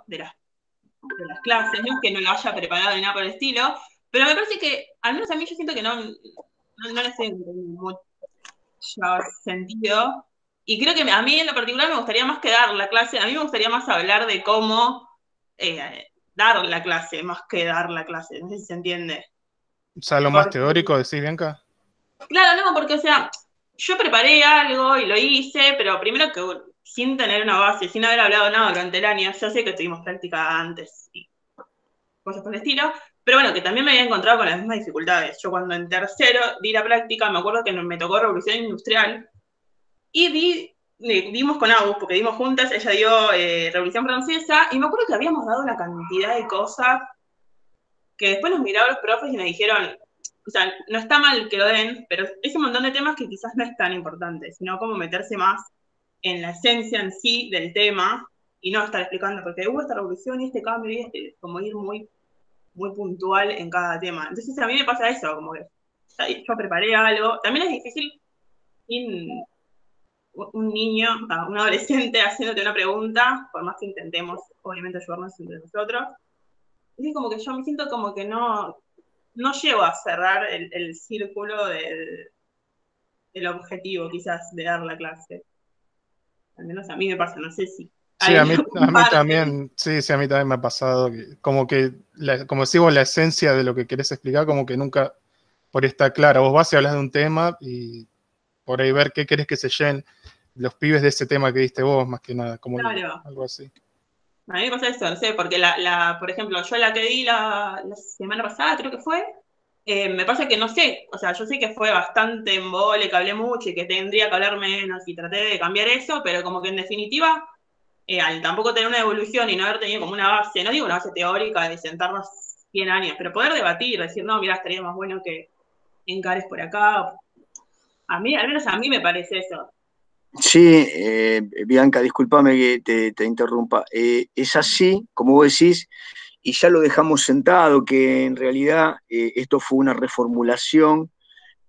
de las clases, no es que no lo haya preparado ni nada por el estilo, pero me parece que, al menos a mí yo siento que no le estoy entendiendo mucho sentido, y creo que a mí en lo particular me gustaría más que dar la clase, a mí me gustaría más hablar de cómo dar la clase, más que dar la clase, no sé si se entiende. O sea, lo más Porque, teórico, decís, Bianca. claro, no, porque, o sea, yo preparé algo y lo hice, pero primero que sin tener una base, sin haber hablado nada durante el año, yo sé que tuvimos práctica antes y cosas por el estilo, pero bueno, que también me había encontrado con las mismas dificultades. Yo cuando en tercero di la práctica, me acuerdo que me tocó Revolución Industrial y dimos con Agus, porque dimos juntas, ella dio Revolución Francesa, y me acuerdo que habíamos dado una cantidad de cosas que después nos miraron los profes y me dijeron, o sea, no está mal que lo den, pero es un montón de temas que quizás no es tan importante, sino como meterse más en la esencia en sí del tema y no estar explicando, porque hubo esta revolución y este cambio y este, como ir muy puntual en cada tema. Entonces a mí me pasa eso, como que yo preparé algo. También es difícil un niño, un adolescente haciéndote una pregunta, por más que intentemos, obviamente, ayudarnos entre nosotros. Es como que yo me siento como que no llego a cerrar el círculo del objetivo, quizás, de dar la clase. Al menos a mí me pasa, no sé si Sí, alguien lo a mí comparte. también, sí, sí, a mí también me ha pasado, como que, como decimos, la esencia de lo que querés explicar, como que nunca por ahí está clara. Vos vas y hablas de un tema y por ahí ver qué querés que se llenen los pibes de ese tema que diste vos, más que nada, como Claro. algo así. A mí me pasa eso, no sé, porque por ejemplo, yo la que di la semana pasada, creo que fue, me pasa que no sé, o sea, yo sé que fue bastante embole, que hablé mucho y que tendría que hablar menos y traté de cambiar eso, pero como que en definitiva, al tampoco tener una evolución y no haber tenido como una base, no digo una base teórica de sentarnos 100 años, pero poder debatir, decir, no, mira, estaría más bueno que encares por acá. A mí, al menos a mí me parece eso. Sí, Bianca, discúlpame que te interrumpa. Es así, como vos decís, y ya lo dejamos sentado, que en realidad esto fue una reformulación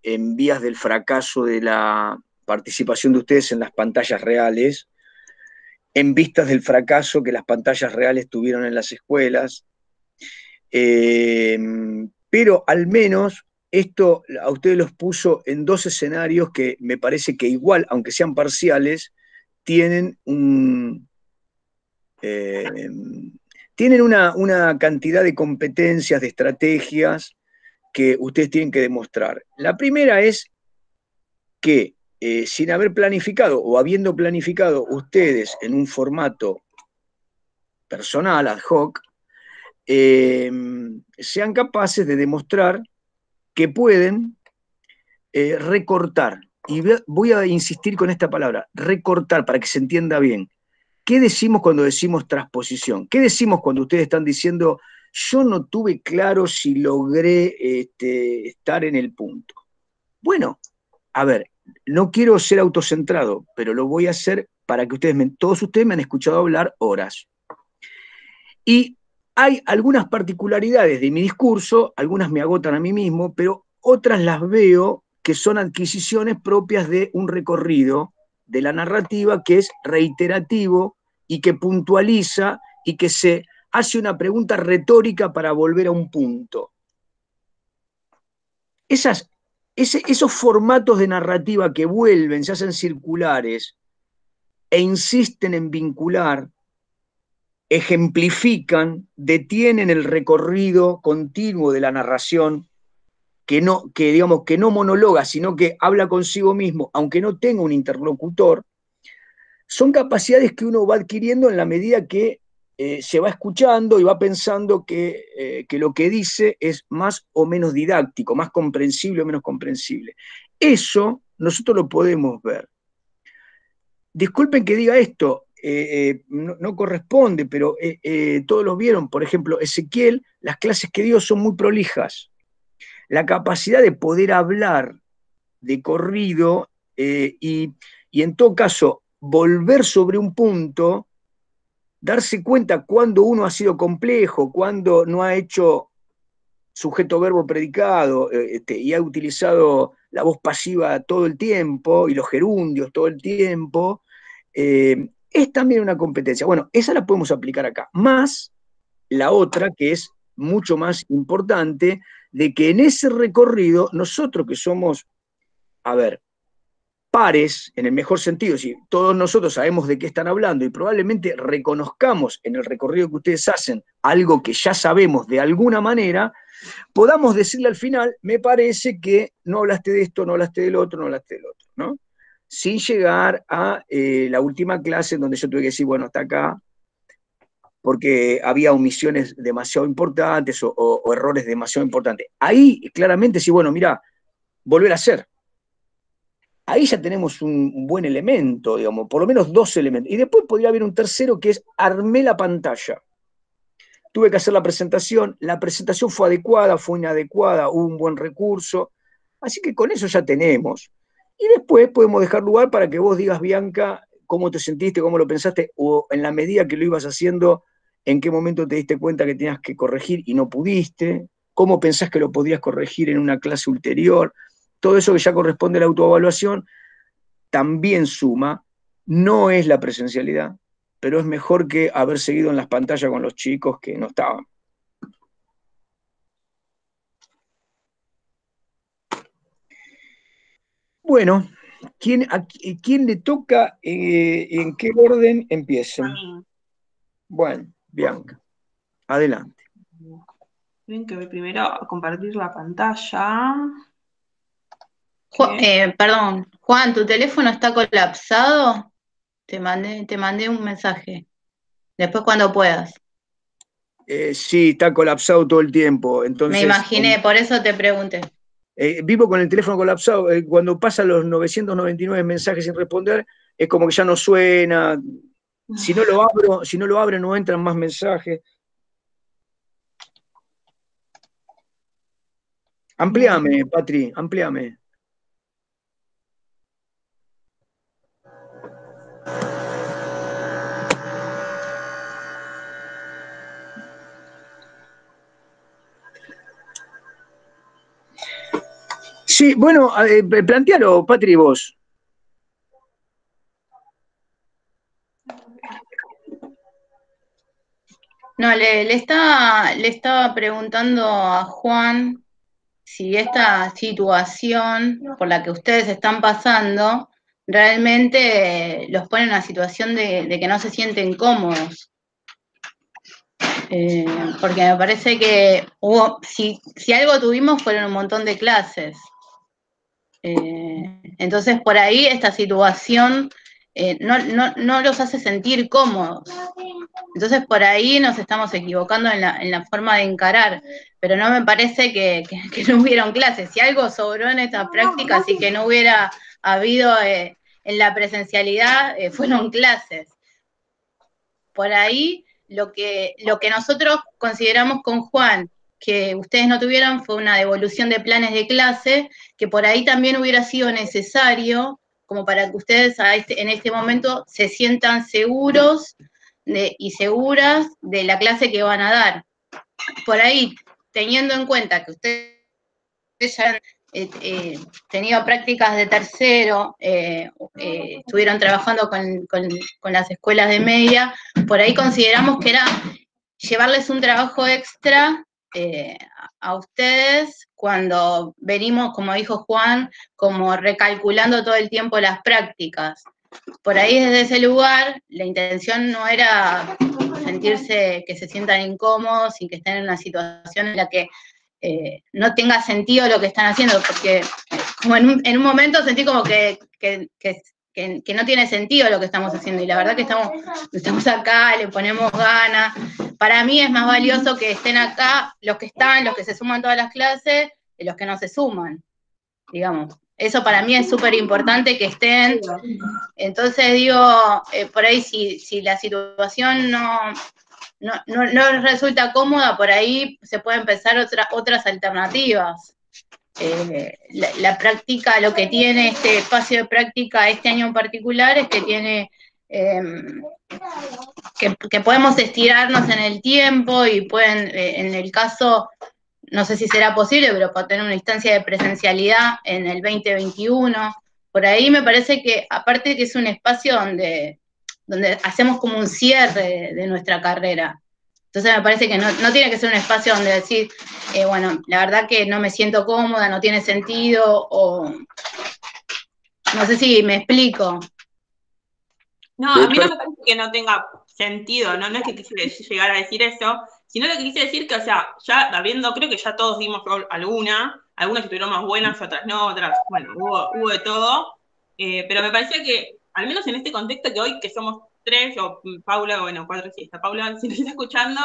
en vías del fracaso de la participación de ustedes en las pantallas reales, en vistas del fracaso que las pantallas reales tuvieron en las escuelas. Eh, pero al menos esto a ustedes los puso en dos escenarios que me parece que igual, aunque sean parciales, tienen eh, tienen una cantidad de competencias, de estrategias que ustedes tienen que demostrar. La primera es que sin haber planificado o habiendo planificado ustedes en un formato personal, ad hoc, sean capaces de demostrar que pueden recortar. Y voy a insistir con esta palabra, recortar, para que se entienda bien. ¿Qué decimos cuando decimos transposición? ¿Qué decimos cuando ustedes están diciendo, yo no tuve claro si logré estar en el punto? Bueno, a ver, no quiero ser autocentrado, pero lo voy a hacer para que todos ustedes me han escuchado hablar horas. Y hay algunas particularidades de mi discurso, algunas me agotan a mí mismo, pero otras las veo que son adquisiciones propias de un recorrido de la narrativa que es reiterativo y que puntualiza y que se hace una pregunta retórica para volver a un punto. Esos formatos de narrativa que vuelven, se hacen circulares e insisten en vincular, ejemplifican, detienen el recorrido continuo de la narración digamos, que no monologa, sino que habla consigo mismo, aunque no tenga un interlocutor, son capacidades que uno va adquiriendo en la medida que se va escuchando y va pensando que lo que dice es más o menos didáctico, más comprensible o menos comprensible. Eso nosotros lo podemos ver. Disculpen que diga esto, no corresponde, pero todos lo vieron. Por ejemplo, Ezequiel, las clases que dio son muy prolijas. La capacidad de poder hablar de corrido y en todo caso volver sobre un punto, darse cuenta cuando uno ha sido complejo, cuando no ha hecho sujeto, verbo, predicado y ha utilizado la voz pasiva todo el tiempo y los gerundios todo el tiempo, es también una competencia. Bueno, esa la podemos aplicar acá. Más la otra, que es mucho más importante, de que en ese recorrido, nosotros que somos, a ver, pares, en el mejor sentido, si todos nosotros sabemos de qué están hablando y probablemente reconozcamos en el recorrido que ustedes hacen algo que ya sabemos de alguna manera, podamos decirle al final, me parece que no hablaste de esto, no hablaste del otro, no hablaste del otro, ¿no? Sin llegar a la última clase donde yo tuve que decir, bueno, hasta acá, porque había omisiones demasiado importantes o errores demasiado importantes. Ahí claramente sí, bueno, mira, volver a hacer. Ahí ya tenemos un buen elemento, digamos, por lo menos dos elementos. Y después podría haber un tercero que es armé la pantalla. Tuve que hacer la presentación fue adecuada, fue inadecuada, hubo un buen recurso. Así que con eso ya tenemos. Y después podemos dejar lugar para que vos digas, Bianca, cómo te sentiste, cómo lo pensaste, o en la medida que lo ibas haciendo, en qué momento te diste cuenta que tenías que corregir y no pudiste, cómo pensás que lo podías corregir en una clase ulterior. Todo eso que ya corresponde a la autoevaluación también suma, no es la presencialidad, pero es mejor que haber seguido en las pantallas con los chicos que no estaban. Bueno, ¿a quién le toca? ¿En qué orden empiecen? A mí. Bueno, Bianca, adelante. Tienen que ver primero a compartir la pantalla. Perdón, Juan, ¿tu teléfono está colapsado? Te mandé un mensaje. Después cuando puedas. Sí, está colapsado todo el tiempo. Entonces, me imaginé, por eso te pregunté. Vivo con el teléfono colapsado. Cuando pasan los 999 mensajes sin responder, es como que ya no suena. Si no lo abro, no entran más mensajes. Amplíame, Patri, amplíame. Sí, bueno, plantealo, Patri, vos. No, le estaba preguntando a Juan si esta situación por la que ustedes están pasando realmente los pone en una situación de que no se sienten cómodos. Porque me parece que si algo tuvimos fueron un montón de clases. Entonces por ahí esta situación no los hace sentir cómodos. Entonces por ahí nos estamos equivocando en la forma de encarar, pero no me parece que no hubieron clases. Si algo sobró en esta práctica, si que no hubiera habido en la presencialidad, fueron clases. Por ahí lo que nosotros consideramos con Juan que ustedes no tuvieron fue una devolución de planes de clase, que por ahí también hubiera sido necesario, como para que ustedes en este momento se sientan seguros y seguras de la clase que van a dar. Por ahí, teniendo en cuenta que ustedes ya han tenido prácticas de tercero, estuvieron trabajando con las escuelas de media, por ahí consideramos que era llevarles un trabajo extra a ustedes cuando venimos, como dijo Juan, como recalculando todo el tiempo las prácticas. Por ahí desde ese lugar, la intención no era sentirse que se sientan incómodos y que estén en una situación en la que no tenga sentido lo que están haciendo, porque como en un momento sentí como que no tiene sentido lo que estamos haciendo, y la verdad que estamos acá, le ponemos ganas. Para mí es más valioso que estén acá los que están, los que se suman todas las clases, de los que no se suman, digamos. Eso para mí es súper importante que estén. Entonces digo, por ahí si la situación no resulta cómoda, por ahí se pueden empezar otras alternativas. La práctica, lo que tiene este espacio de práctica este año en particular es que tiene que podemos estirarnos en el tiempo y pueden, en el caso, no sé si será posible, pero para tener una instancia de presencialidad en el 2021. Por ahí me parece que, aparte que es un espacio donde donde hacemos como un cierre de nuestra carrera. Entonces me parece que no tiene que ser un espacio donde decir, bueno, la verdad que no me siento cómoda, no tiene sentido, o no sé si me explico. No, a mí no me parece que no tenga sentido, no es que quise llegar a decir eso, sino lo que quise decir que, o sea, ya creo que ya todos dimos algunas estuvieron más buenas, otras no, otras, bueno, hubo de todo, pero me parecía que, al menos en este contexto que hoy, que somos 3, o Paula, bueno, 4 sí, está Paula, si nos está escuchando,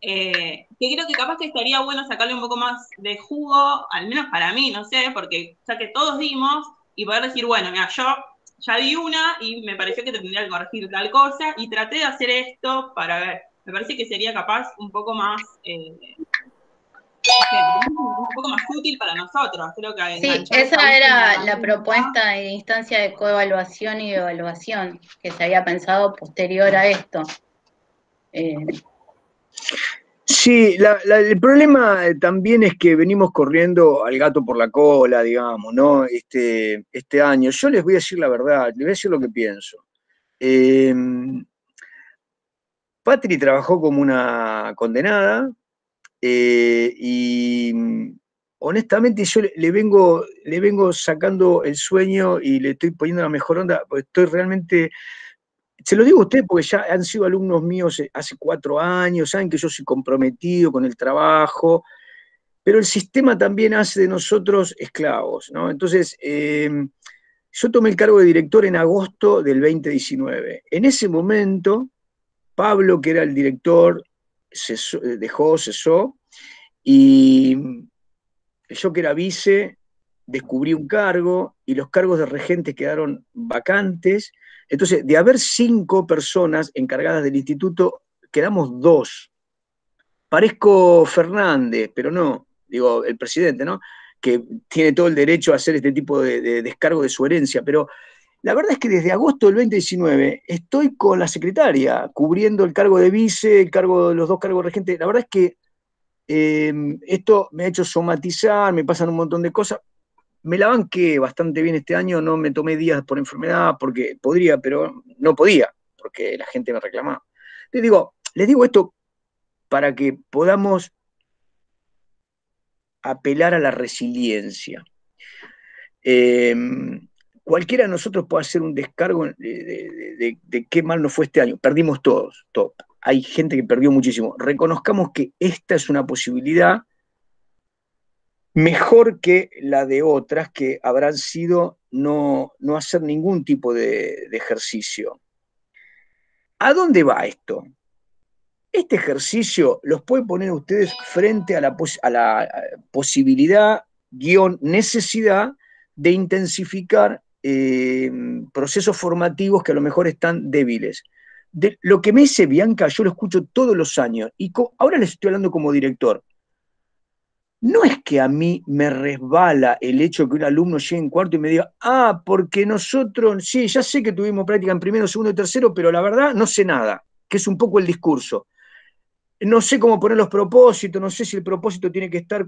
que creo que capaz que estaría bueno sacarle un poco más de jugo, al menos para mí, no sé, porque ya que todos dimos, y poder decir, bueno, mira, yo ya di una y me pareció que te tendría que corregir tal cosa y traté de hacer esto para ver. Me parece que sería capaz un poco más, un poco más útil para nosotros. Creo que sí, esa era la propuesta de instancia de coevaluación y evaluación que se había pensado posterior a esto. Sí, el problema también es que venimos corriendo al gato por la cola, digamos, ¿no? Este año. Yo les voy a decir la verdad, les voy a decir lo que pienso. Patri trabajó como una condenada y honestamente yo le vengo sacando el sueño y le estoy poniendo la mejor onda, porque estoy realmente... Se lo digo a ustedes porque ya han sido alumnos míos hace 4 años, saben que yo soy comprometido con el trabajo, pero el sistema también hace de nosotros esclavos, ¿no? Entonces, yo tomé el cargo de director en agosto del 2019. En ese momento, Pablo, que era el director, cesó, y yo, que era vice, descubrí un cargo y los cargos de regentes quedaron vacantes. Entonces, de haber 5 personas encargadas del instituto, quedamos 2. Parezco Fernández, pero no, digo, el presidente, ¿no? Que tiene todo el derecho a hacer este tipo de descargo de su herencia, pero la verdad es que desde agosto del 2019 estoy con la secretaria, cubriendo el cargo de vice, el cargo de los 2 cargos de regente. La verdad es que esto me ha hecho somatizar, me pasan un montón de cosas. Me la banqué bastante bien este año, no me tomé días por enfermedad, porque podría, pero no podía, porque la gente me reclamaba. Les digo esto para que podamos apelar a la resiliencia. Cualquiera de nosotros puede hacer un descargo de qué mal nos fue este año. Perdimos todos. Hay gente que perdió muchísimo. Reconozcamos que esta es una posibilidad mejor que la de otras que habrán sido no hacer ningún tipo de ejercicio. ¿A dónde va esto? Este ejercicio los puede poner ustedes frente a la posibilidad, necesidad de intensificar procesos formativos que a lo mejor están débiles. Lo que me dice Bianca, yo lo escucho todos los años, y ahora les estoy hablando como director. No es que a mí me resbala el hecho de que un alumno llegue en cuarto y me diga, porque nosotros, sí, ya sé que tuvimos práctica en primero, segundo y tercero, pero la verdad no sé nada, que es un poco el discurso. No sé cómo poner los propósitos, no sé si el propósito tiene que estar...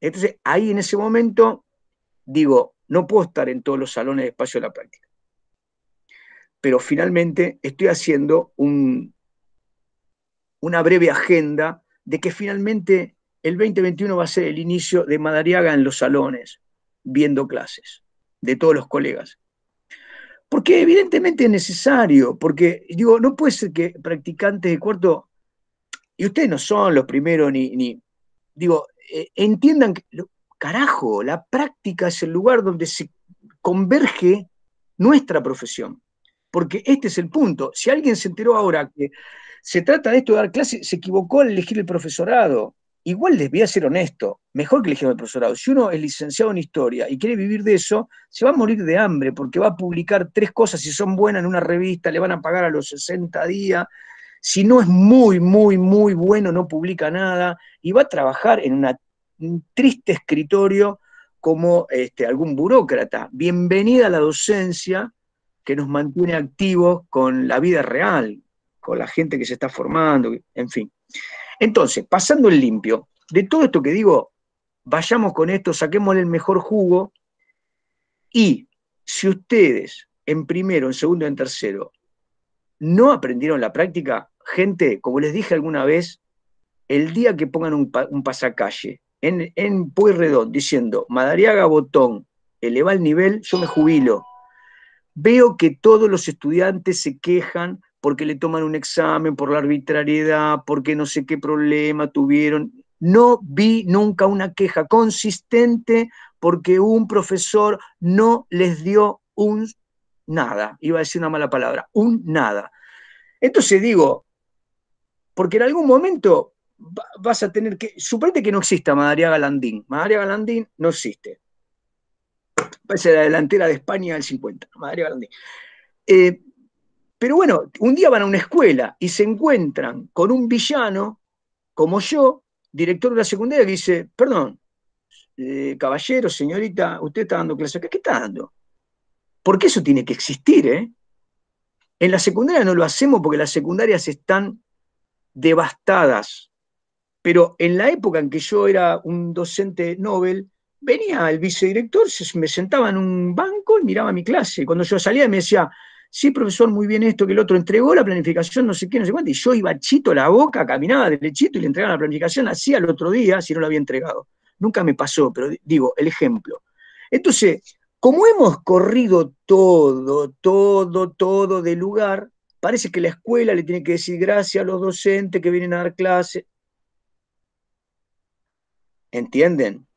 Entonces, ahí en ese momento, digo, no puedo estar en todos los salones de espacio de la práctica. Pero finalmente estoy haciendo una breve agenda de que finalmente el 2021 va a ser el inicio de Madariaga en los salones, viendo clases de todos los colegas. Porque evidentemente es necesario, porque digo, no puede ser que practicantes de cuarto, y ustedes no son los primeros digo, entiendan que, carajo, la práctica es el lugar donde se converge nuestra profesión. Porque este es el punto. Si alguien se enteró ahora que se trata de esto de dar clases, se equivocó al elegir el profesorado. Igual les voy a ser honesto, mejor que elegir el profesorado. Si uno es licenciado en historia y quiere vivir de eso, se va a morir de hambre porque va a publicar 3 cosas, si son buenas, en una revista, le van a pagar a los 60 días. Si no es muy, muy, muy bueno, no publica nada y va a trabajar en un triste escritorio como algún burócrata. Bienvenida a la docencia, que nos mantiene activos con la vida real, con la gente que se está formando, en fin. Entonces, pasando el limpio, de todo esto que digo, vayamos con esto, saquémosle el mejor jugo, y si ustedes en primero, en segundo y en tercero no aprendieron la práctica, gente, como les dije alguna vez, el día que pongan un pasacalle en Pueyrredón diciendo Madariaga Botón eleva el nivel, yo me jubilo. Veo que todos los estudiantes se quejan porque le toman un examen, por la arbitrariedad, porque no sé qué problema tuvieron. No vi nunca una queja consistente porque un profesor no les dio un nada. Iba a decir una mala palabra, un nada. Entonces digo, porque en algún momento vas a tener que, suponete que no exista Madariaga Landín. Madariaga Landín no existe. Parece la delantera de España del 50, Madariaga Landín. Pero bueno, un día van a una escuela y se encuentran con un villano, como yo, director de una secundaria, que dice, perdón, caballero, señorita, usted está dando clase acá, ¿qué está dando? Porque eso tiene que existir, ¿eh? En la secundaria no lo hacemos porque las secundarias están devastadas. Pero en la época en que yo era un docente Nobel, venía el vicedirector, me sentaba en un banco y miraba mi clase. Cuando yo salía me decía, sí, profesor, muy bien esto, que el otro entregó la planificación, no sé qué, no sé cuánto, y yo iba chito la boca, caminaba derechito y le entregaba la planificación así al otro día si no la había entregado. Nunca me pasó, pero digo, el ejemplo. Entonces, como hemos corrido todo del lugar, parece que la escuela le tiene que decir gracias a los docentes que vienen a dar clases. ¿Entienden?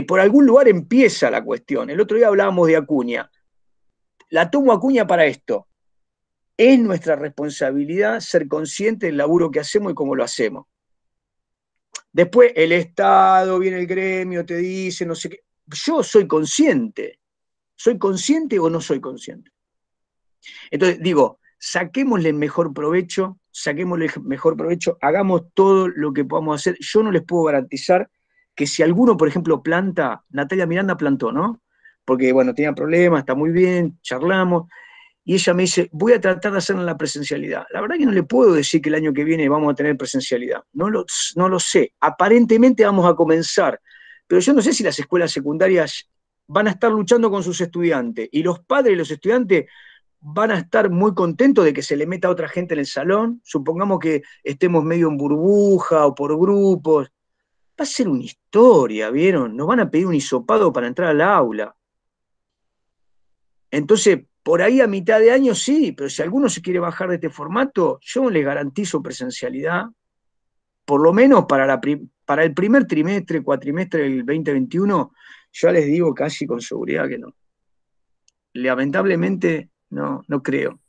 Por algún lugar empieza la cuestión. El otro día hablábamos de Acuña. La tomo Acuña para esto. Es nuestra responsabilidad ser conscientes del laburo que hacemos y cómo lo hacemos. Después el Estado, viene el gremio, te dice, no sé qué. Yo soy consciente. ¿Soy consciente o no soy consciente? Entonces, digo, saquémosle el mejor provecho, hagamos todo lo que podamos hacer. Yo no les puedo garantizar que si alguno, por ejemplo, planta, Natalia Miranda plantó, ¿no? Porque, bueno, tenía problemas, está muy bien, charlamos, y ella me dice, voy a tratar de hacerlo en la presencialidad. La verdad que no le puedo decir que el año que viene vamos a tener presencialidad, no lo sé. Aparentemente vamos a comenzar, pero yo no sé si las escuelas secundarias van a estar luchando con sus estudiantes, y los padres y los estudiantes van a estar muy contentos de que se le meta a otra gente en el salón. Supongamos que estemos medio en burbuja o por grupos. Va a ser una historia, ¿vieron? Nos van a pedir un hisopado para entrar al aula. Entonces, por ahí a mitad de año sí, pero si alguno se quiere bajar de este formato, yo les garantizo presencialidad, por lo menos para el primer trimestre, cuatrimestre del 2021, ya les digo casi con seguridad que no. Lamentablemente, no creo.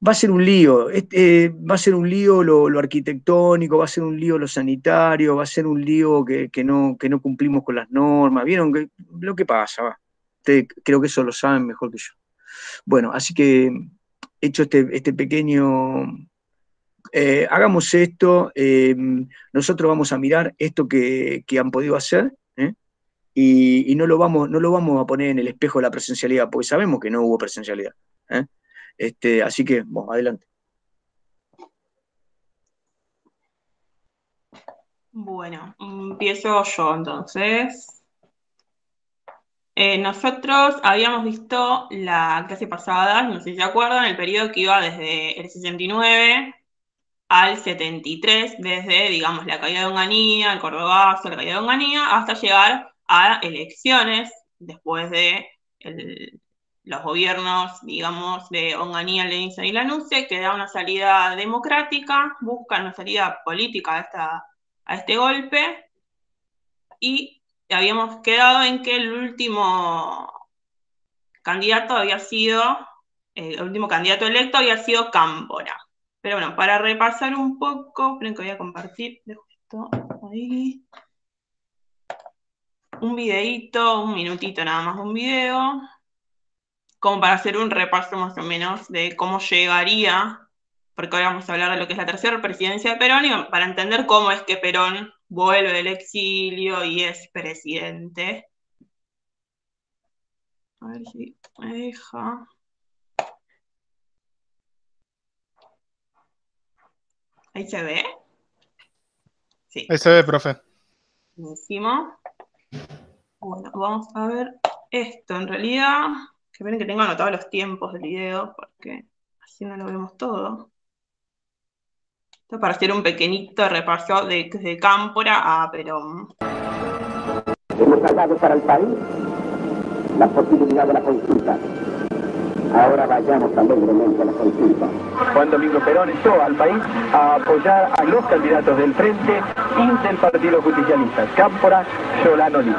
Va a ser un lío, va a ser un lío lo arquitectónico, va a ser un lío lo sanitario, va a ser un lío que no cumplimos con las normas. ¿Vieron lo que pasa? Va. Creo que eso lo saben mejor que yo. Bueno, así que hecho este pequeño, hagamos esto, nosotros vamos a mirar esto que han podido hacer, y no lo vamos a poner en el espejo de la presencialidad, porque sabemos que no hubo presencialidad. Así que, bueno, adelante. Bueno, empiezo yo entonces. Nosotros habíamos visto la clase pasada, no sé si se acuerdan, el periodo que iba desde el 69 al 73, desde, digamos, la caída de Onganía, el Cordobazo, la caída de Onganía, hasta llegar a elecciones después de los gobiernos, digamos, de Onganía, Lenice y Lanusse, que da una salida democrática, buscan una salida política a este golpe, y habíamos quedado en que el último candidato el último candidato electo había sido Cámpora. Pero bueno, para repasar un poco, esperen que voy a compartir, dejo esto ahí. Un videíto, un minutito nada más, un video, como para hacer un repaso más o menos de cómo llegaría, porque ahora vamos a hablar de lo que es la tercera presidencia de Perón, y para entender cómo es que Perón vuelve del exilio y es presidente. A ver si me deja. ¿Ahí se ve? Sí. Ahí se ve, profe. Buenísimo. Bueno, vamos a ver esto en realidad, Esperen que tengo anotados los tiempos del video, porque así no lo vemos todo. Esto es para hacer un pequeñito repaso de Cámpora a Perón. Hemos salvado para el país la posibilidad de la consulta. Ahora vayamos alegremente a la consulta. Juan Domingo Perón entró al país a apoyar a los candidatos del Frente y del Partido Justicialista, Cámpora, Solano Lis.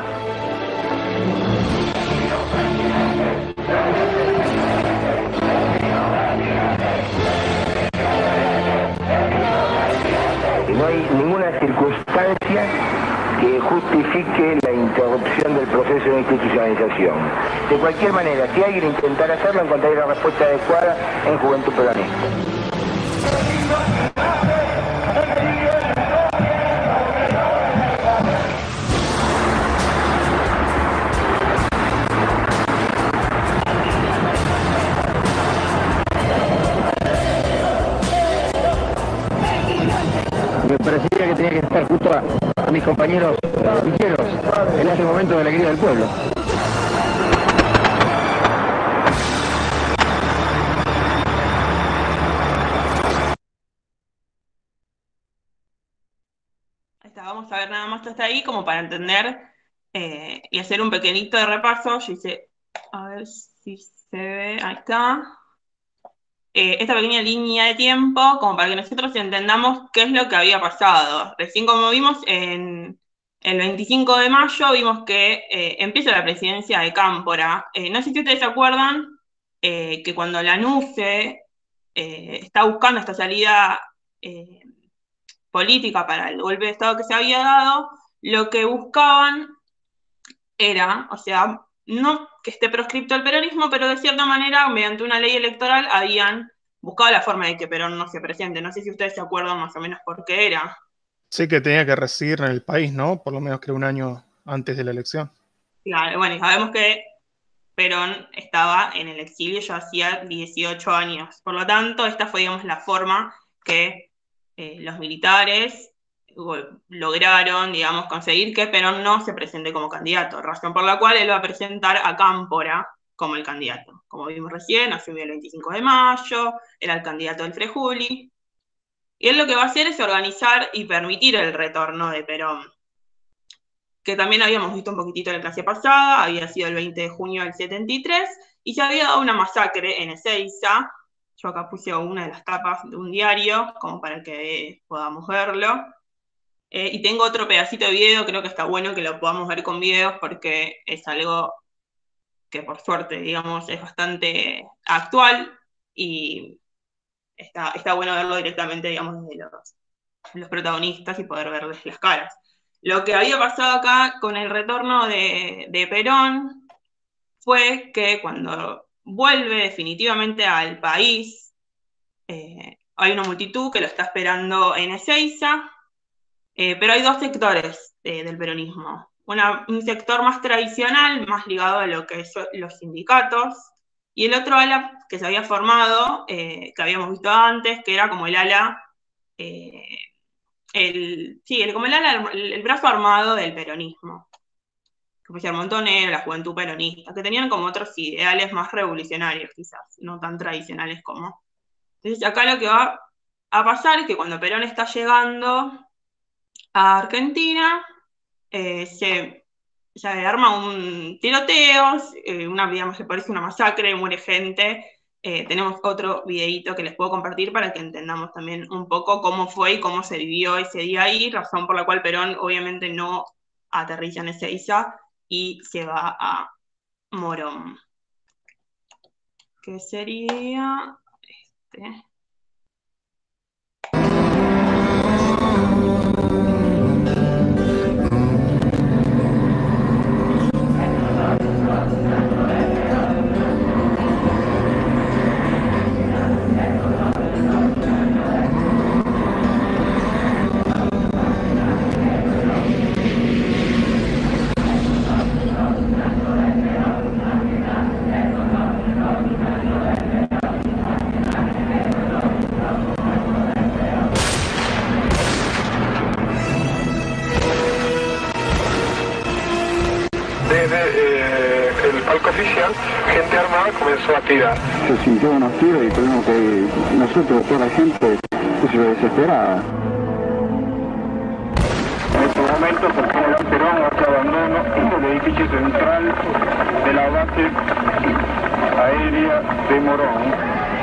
No hay ninguna circunstancia que justifique la interrupción del proceso de institucionalización. De cualquier manera, si alguien intentara hacerlo, encontraría la respuesta adecuada en Juventud Peronista. Me parecía que tenía que estar justo a mis compañeros guerrilleros en ese momento de alegría del pueblo. Ahí está, vamos a ver nada más hasta ahí como para entender y hacer un pequeñito de repaso. Yo hice, a ver si se ve, ahí está. Esta pequeña línea de tiempo como para que nosotros entendamos qué es lo que había pasado. Recién como vimos en el 25 de mayo vimos que empieza la presidencia de Cámpora. No sé si ustedes se acuerdan que cuando la NUCE está buscando esta salida política para el golpe de Estado que se había dado, lo que buscaban era, o sea, no que esté proscripto el peronismo, pero de cierta manera, mediante una ley electoral, habían buscado la forma de que Perón no se presente. No sé si ustedes se acuerdan más o menos por qué era. Sí, que tenía que residir en el país, ¿no? Por lo menos creo un año antes de la elección. Claro, bueno, y sabemos que Perón estaba en el exilio ya hacía 18 años. Por lo tanto, esta fue, digamos, la forma que los militares lograron, digamos, conseguir que Perón no se presente como candidato, razón por la cual él va a presentar a Cámpora como el candidato. Como vimos recién, asumió el 25 de mayo, era el candidato del Frejuli, y él lo que va a hacer es organizar y permitir el retorno de Perón, que también habíamos visto un poquitito en la clase pasada, había sido el 20 de junio del 73, y se había dado una masacre en Ezeiza. Yo acá puse una de las tapas de un diario, como para que podamos verlo. Y tengo otro pedacito de video, creo que está bueno que lo podamos ver con videos, porque es algo que por suerte, digamos, es bastante actual, y está bueno verlo directamente, digamos, desde los protagonistas y poder verles las caras. Lo que había pasado acá con el retorno de Perón fue que cuando vuelve definitivamente al país, hay una multitud que lo está esperando en Ezeiza, pero hay dos sectores del peronismo. Un sector más tradicional, más ligado a lo que son los sindicatos, y el otro ala que se había formado, que habíamos visto antes, que era como el ala, el brazo armado del peronismo, que puede ser Montonero, la Juventud Peronista, que tenían como otros ideales más revolucionarios quizás, no tan tradicionales como. Entonces acá lo que va a pasar es que cuando Perón está llegando a Argentina, se arma un tiroteo, digamos, se parece una masacre, muere gente. Tenemos otro videíto que les puedo compartir para que entendamos también un poco cómo fue y cómo se vivió ese día ahí, razón por la cual Perón obviamente no aterriza en Ezeiza y se va a Morón. ¿Qué sería este? policial, gente armada comenzó a tirar. Se sintió unos tiros y tuvimos que, nosotros, toda la gente, se desesperada. En este momento, por General Perón hace abandono el edificio central de la base aérea de Morón.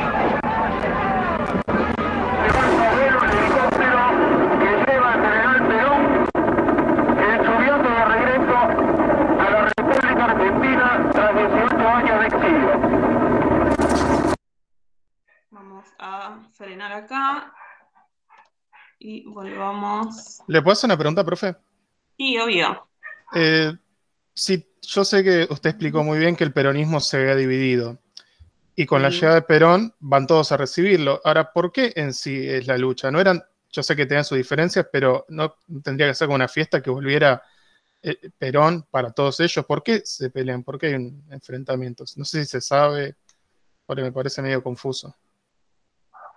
Vamos a frenar acá y volvamos. ¿Le puedo hacer una pregunta, profe? Sí, obvio. Sí, yo sé que usted explicó muy bien que el peronismo se había dividido y con la Sí. llegada de Perón van todos a recibirlo. Ahora, ¿por qué en sí es la lucha? No eran, yo sé que tenían sus diferencias, pero no tendría que ser como una fiesta que volviera Perón para todos ellos. ¿Por qué se pelean? ¿Por qué hay enfrentamientos? No sé si se sabe, porque me parece medio confuso.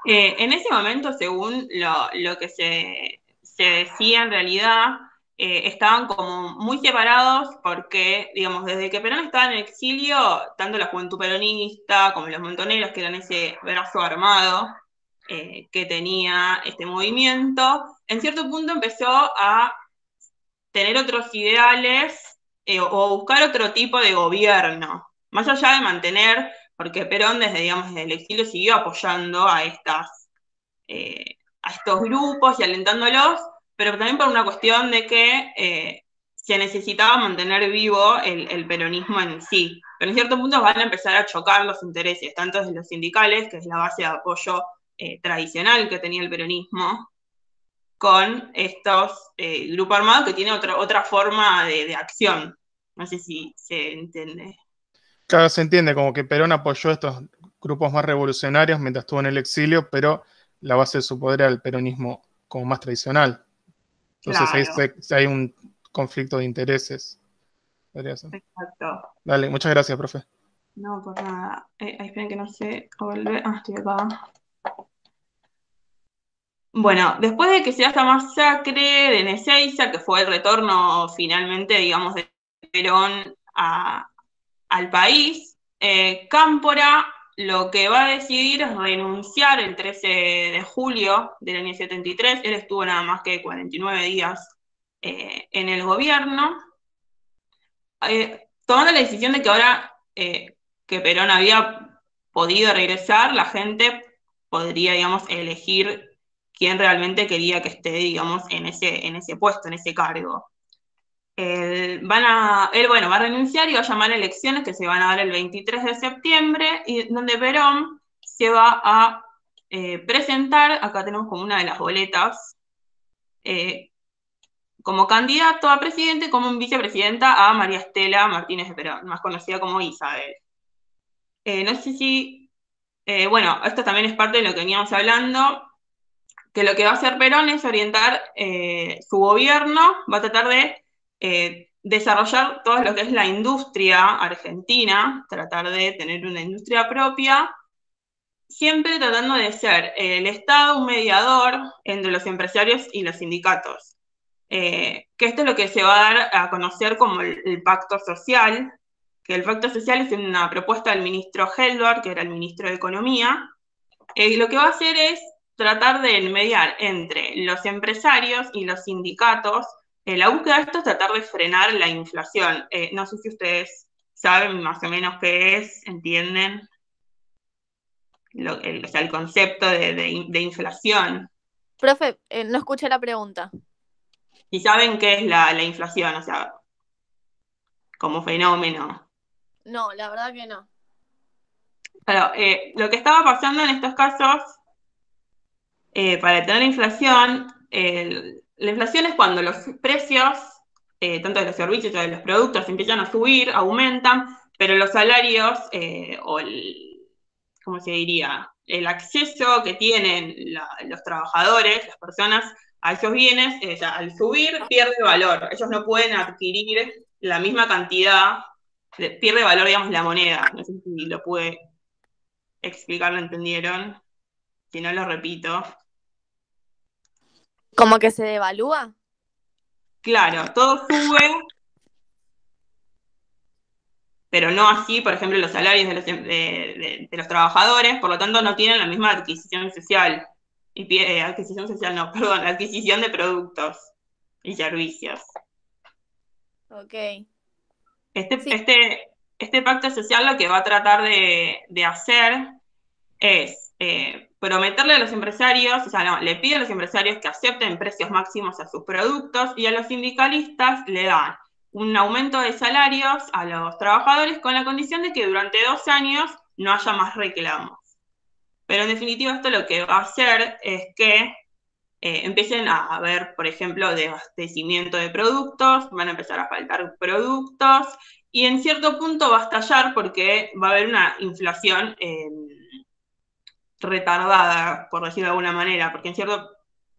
En ese momento, según lo que se decía en realidad, estaban como muy separados porque, digamos, desde que Perón estaba en el exilio, tanto la juventud peronista como los montoneros, que eran ese brazo armado que tenía este movimiento, en cierto punto empezó a tener otros ideales o buscar otro tipo de gobierno, más allá de mantener, porque Perón digamos, desde el exilio siguió apoyando a estos grupos y alentándolos, pero también por una cuestión de que se necesitaba mantener vivo el peronismo en sí. Pero en cierto punto van a empezar a chocar los intereses, tanto de los sindicales, que es la base de apoyo tradicional que tenía el peronismo, con estos grupos armados que tienen otra forma de acción. No sé si se entiende. Claro, se entiende como que Perón apoyó a estos grupos más revolucionarios mientras estuvo en el exilio, pero la base de su poder era el peronismo como más tradicional. Entonces Claro. ahí hay un conflicto de intereses. Podría ser. Exacto. Dale, muchas gracias, profe. No, por nada. Esperen que no sé volver. Ah, estoy acá. Bueno, después de que se da esta masacre de Ezeiza, que fue el retorno finalmente, digamos, de Perón al país, Cámpora lo que va a decidir es renunciar el 13 de julio del año 73. Él estuvo nada más que 49 días en el gobierno, tomando la decisión de que ahora que Perón había podido regresar, la gente podría, digamos, elegir quién realmente quería que esté, digamos, en ese puesto, en ese cargo. Él va a renunciar y va a llamar a elecciones que se van a dar el 23 de septiembre, y donde Perón se va a presentar, acá tenemos como una de las boletas, como candidato a presidente, como vicepresidenta a María Estela Martínez de Perón, más conocida como Isabel. No sé si, bueno, esto también es parte de lo que veníamos hablando, que lo que va a hacer Perón es orientar su gobierno, va a tratar de desarrollar todo lo que es la industria argentina, tratar de tener una industria propia, siempre tratando de ser el Estado un mediador entre los empresarios y los sindicatos. Que esto es lo que se va a dar a conocer como el pacto social, que el pacto social es una propuesta del ministro Helvar, que era el ministro de Economía. Lo que va a hacer es tratar de mediar entre los empresarios y los sindicatos. La búsqueda de esto es tratar de frenar la inflación. No sé si ustedes saben más o menos qué es, entienden o sea, el concepto de inflación. Profe, no escuché la pregunta. Y saben qué es la inflación, o sea, como fenómeno. No, la verdad que no. Claro, lo que estaba pasando en estos casos, para tener inflación, la inflación es cuando los precios, tanto de los servicios como de los productos, empiezan a subir, aumentan, pero los salarios ¿cómo se diría? El acceso que tienen los trabajadores, las personas, a esos bienes, al subir pierde valor. Ellos no pueden adquirir la misma cantidad, pierde valor, digamos, la moneda. No sé si lo pude explicar, ¿lo entendieron? Si no, lo repito. ¿Como que se devalúa? Claro, todo sube. pero no así, por ejemplo, los salarios de los trabajadores, por lo tanto no tienen la misma adquisición social. Adquisición social no, perdón, adquisición de productos y servicios. Ok. Este pacto social lo que va a tratar de hacer es prometerle a los empresarios, o sea, no, le pide a los empresarios que acepten precios máximos a sus productos, y a los sindicalistas le dan un aumento de salarios a los trabajadores con la condición de que durante 2 años no haya más reclamos. Pero en definitiva esto lo que va a hacer es que empiecen a haber, por ejemplo, desabastecimiento de productos, van a empezar a faltar productos, y en cierto punto va a estallar porque va a haber una inflación retardada, por decirlo de alguna manera, porque en cierto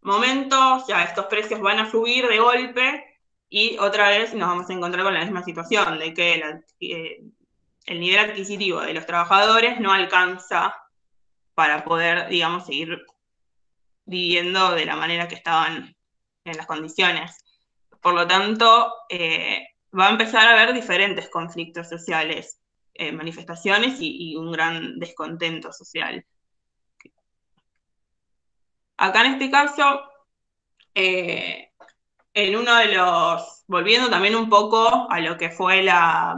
momento ya estos precios van a subir de golpe y otra vez nos vamos a encontrar con la misma situación de que el nivel adquisitivo de los trabajadores no alcanza para poder, digamos, seguir viviendo de la manera que estaban en las condiciones. Por lo tanto, va a empezar a haber diferentes conflictos sociales, manifestaciones y un gran descontento social. Acá en este caso, en uno de los, volviendo también un poco a lo que fue la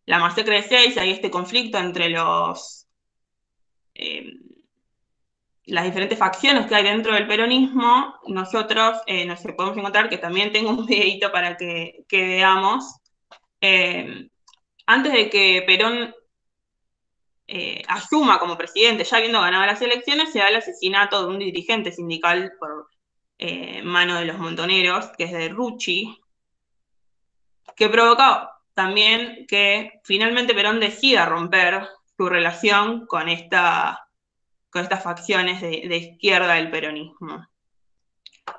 masacre de Ezeiza y este conflicto entre las diferentes facciones que hay dentro del peronismo, nosotros nos podemos encontrar, que también tengo un videito para que veamos, antes de que Perón asuma como presidente, ya habiendo ganado las elecciones, se da el asesinato de un dirigente sindical por mano de los montoneros, que es de Rucci, que provocó también que finalmente Perón decida romper su relación con estas facciones de izquierda del peronismo.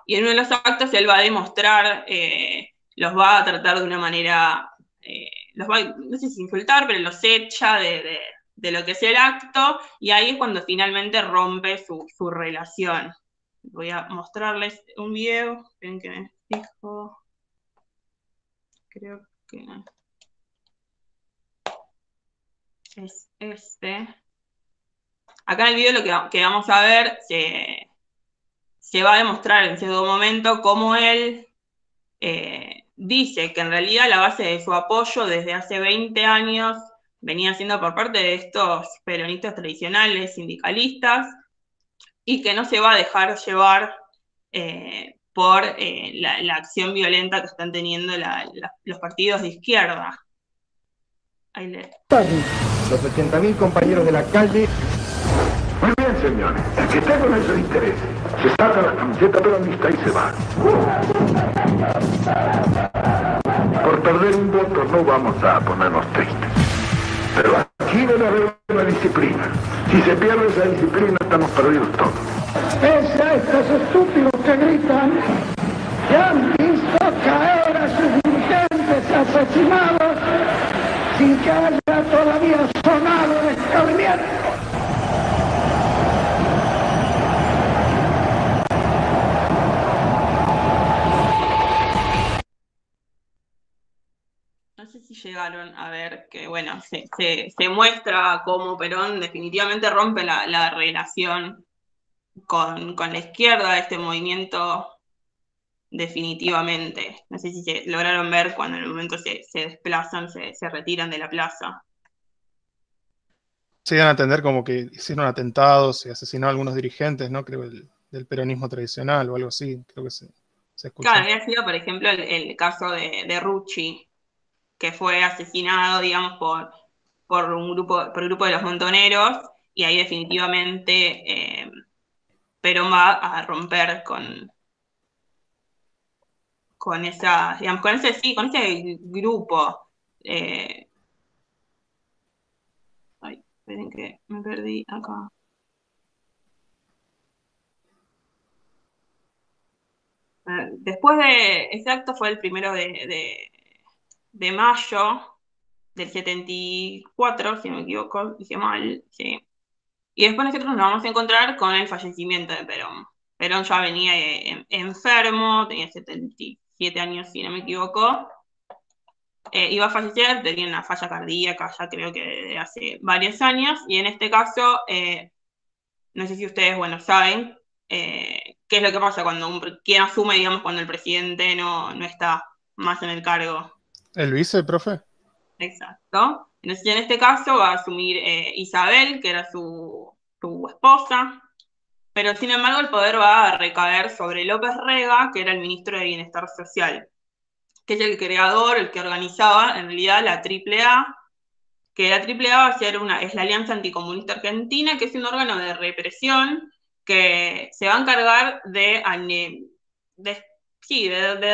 Y en uno de los actos él va a demostrar, los va a tratar de una manera, los va, no sé si insultar, pero los echa de lo que es el acto, y ahí es cuando finalmente rompe su relación. Voy a mostrarles un video, esperen que me fijo, creo que es este. Acá en el video lo que vamos a ver, se va a demostrar en cierto momento cómo él dice que en realidad la base de su apoyo desde hace 20 años venía siendo por parte de estos peronistas tradicionales, sindicalistas, y que no se va a dejar llevar por la acción violenta que están teniendo los partidos de izquierda. Ahí le... Los 80.000 compañeros de la calle. Muy bien, señores. El que esté con esos intereses se saca la camiseta peronista y se va. Por perder un voto no vamos a ponernos tristes. Pero aquí debe haber una disciplina. Si se pierde esa disciplina, estamos perdidos todos. Pese a estos estúpidos que gritan, ya han visto caer a sus dirigentes asesinados sin que haya todavía sonado el escarmiento. No sé si llegaron a ver que, bueno, se muestra cómo Perón definitivamente rompe la relación con la izquierda de este movimiento definitivamente. No sé si se lograron ver cuando en el momento se desplazan, se retiran de la plaza. Se dan a entender como que hicieron atentados y asesinaron a algunos dirigentes, ¿no? Creo del peronismo tradicional o algo así, creo que se escuchó. Claro, había sido, por ejemplo, el caso de Rucci, que fue asesinado, digamos, por grupo de los montoneros, y ahí definitivamente Perón va a romper con esa, digamos, con ese grupo. Ay, esperen que me perdí acá. Después de ese acto fue el 1 de mayo del 74, si no me equivoco, dije mal, sí. Y después nosotros nos vamos a encontrar con el fallecimiento de Perón. Perón ya venía enfermo, tenía 77 años, si no me equivoco. iba a fallecer, tenía una falla cardíaca ya creo que de hace varios años, y en este caso, no sé si ustedes, bueno, saben qué es lo que pasa cuando quién asume, digamos, cuando el presidente no está más en el cargo. ¿El vice, profe? Exacto. Entonces, en este caso va a asumir Isabel, que era su esposa, pero sin embargo el poder va a recaer sobre López Rega, que era el ministro de Bienestar Social, que es el creador, el que organizaba en realidad la AAA, que la AAA va a ser es la Alianza Anticomunista Argentina, que es un órgano de represión que se va a encargar de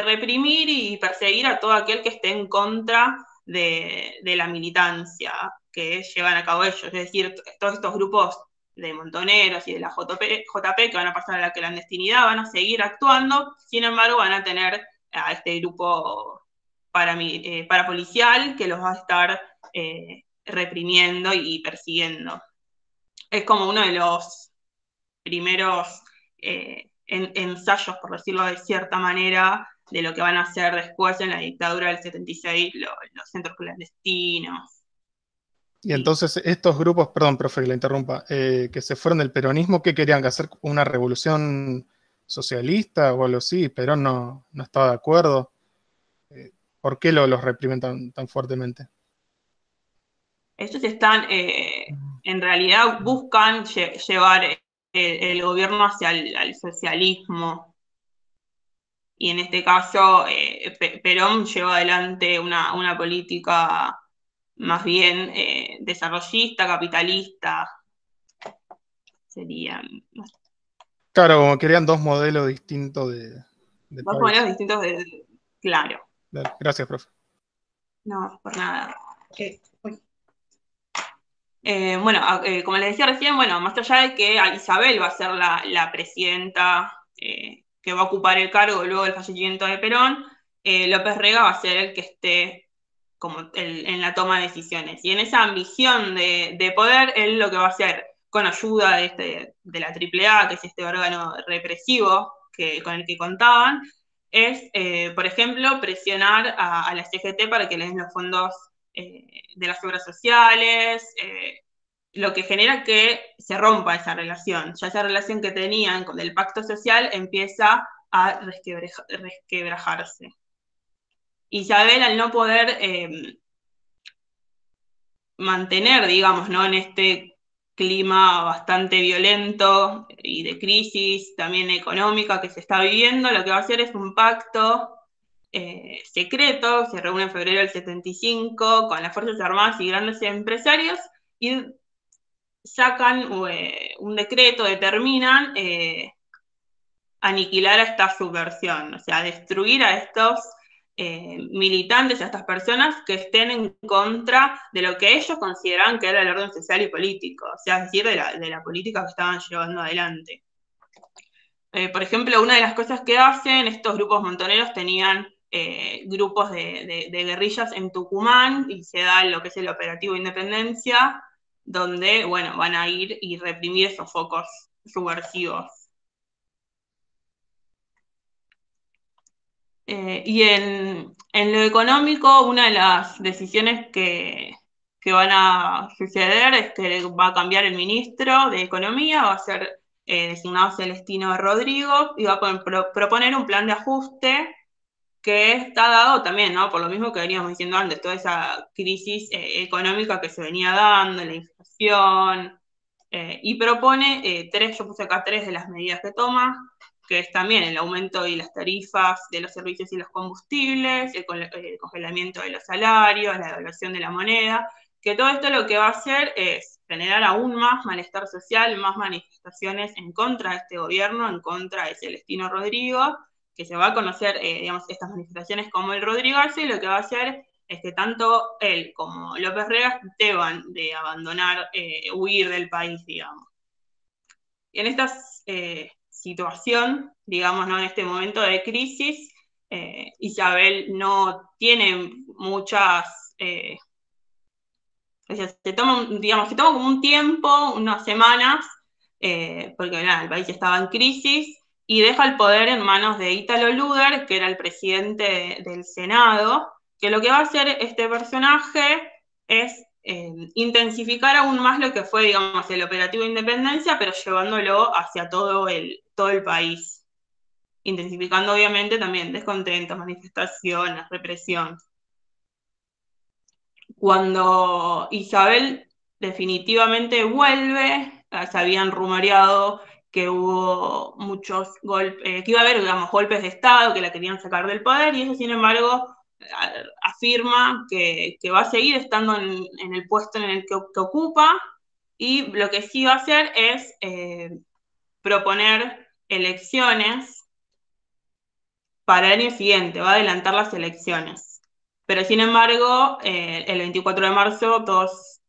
reprimir y perseguir a todo aquel que esté en contra de la militancia que llevan a cabo ellos, es decir, todos estos grupos de montoneros y de la JP que van a pasar a la clandestinidad van a seguir actuando, sin embargo van a tener a este grupo parapolicial que los va a estar reprimiendo y persiguiendo. Es como uno de los primeros ensayos, por decirlo de cierta manera, de lo que van a hacer después en la dictadura del 76, los centros clandestinos. Y entonces estos grupos, perdón, profe, que la interrumpa, que se fueron del peronismo, ¿qué querían? ¿Hacer una revolución socialista o algo así? Perón no estaba de acuerdo. ¿Por qué los reprimen tan fuertemente? Ellos están, en realidad buscan llevar el gobierno hacia al socialismo. Y en este caso, Perón lleva adelante una política más bien desarrollista, capitalista, serían Claro, como querían dos modelos distintos de dos país. modelos distintos claro. Gracias, profe. No, por nada. Bueno, como les decía recién, bueno, más allá de que Isabel va a ser la presidenta que va a ocupar el cargo luego del fallecimiento de Perón, López Rega va a ser el que esté como en la toma de decisiones. Y en esa ambición de poder, él lo que va a hacer, con ayuda de la AAA, que es este órgano represivo con el que contaban, es, por ejemplo, presionar a la CGT para que le den los fondos de las obras sociales, lo que genera que se rompa esa relación. Ya esa relación que tenían con el pacto social empieza a resquebrajarse. Isabel, al no poder mantener, digamos, ¿no?, en este clima bastante violento y de crisis también económica que se está viviendo, lo que va a hacer es un pacto secreto, se reúne en febrero del 75 con las Fuerzas Armadas y grandes empresarios y sacan un decreto, determinan aniquilar a esta subversión, o sea, destruir a estos militantes, a estas personas que estén en contra de lo que ellos consideraban que era el orden social y político, o sea, es decir, de la política que estaban llevando adelante. Por ejemplo, una de las cosas que hacen, estos grupos montoneros tenían grupos de guerrillas en Tucumán y se da lo que es el Operativo Independencia, donde, bueno, van a ir y reprimir esos focos subversivos. Y en lo económico, una de las decisiones que van a suceder es que va a cambiar el ministro de Economía, va a ser designado Celestino Rodrigo, y va a proponer un plan de ajuste que está dado también, ¿no?, por lo mismo que veníamos diciendo antes, toda esa crisis económica que se venía dando, la inflación, y propone yo puse acá 3 de las medidas que toma, que es también el aumento de las tarifas de los servicios y los combustibles, el congelamiento de los salarios, la devaluación de la moneda, que todo esto lo que va a hacer es generar aún más malestar social, más manifestaciones en contra de este gobierno, en contra de Celestino Rodrigo, que se va a conocer, digamos, estas manifestaciones como el Rodrigazo, y lo que va a hacer es que tanto él como López Rega deban de abandonar, huir del país, digamos. Y en esta situación, digamos, ¿no?, en este momento de crisis, Isabel no tiene muchas... se toma como un tiempo, unas semanas, porque nada, el país estaba en crisis, y deja el poder en manos de Ítalo Luder, que era el presidente del Senado, que lo que va a hacer este personaje es intensificar aún más lo que fue, digamos, el operativo de Independencia, pero llevándolo hacia todo el país, intensificando obviamente también descontentos, manifestaciones, represión. Cuando Isabel definitivamente vuelve, se habían rumoreado que hubo muchos golpes, que iba a haber, digamos, golpes de Estado, que la querían sacar del poder, y ella, sin embargo, afirma que va a seguir estando en el puesto en el que ocupa, y lo que sí va a hacer es proponer elecciones para el año siguiente, va a adelantar las elecciones. Pero sin embargo, el 24 de marzo, todos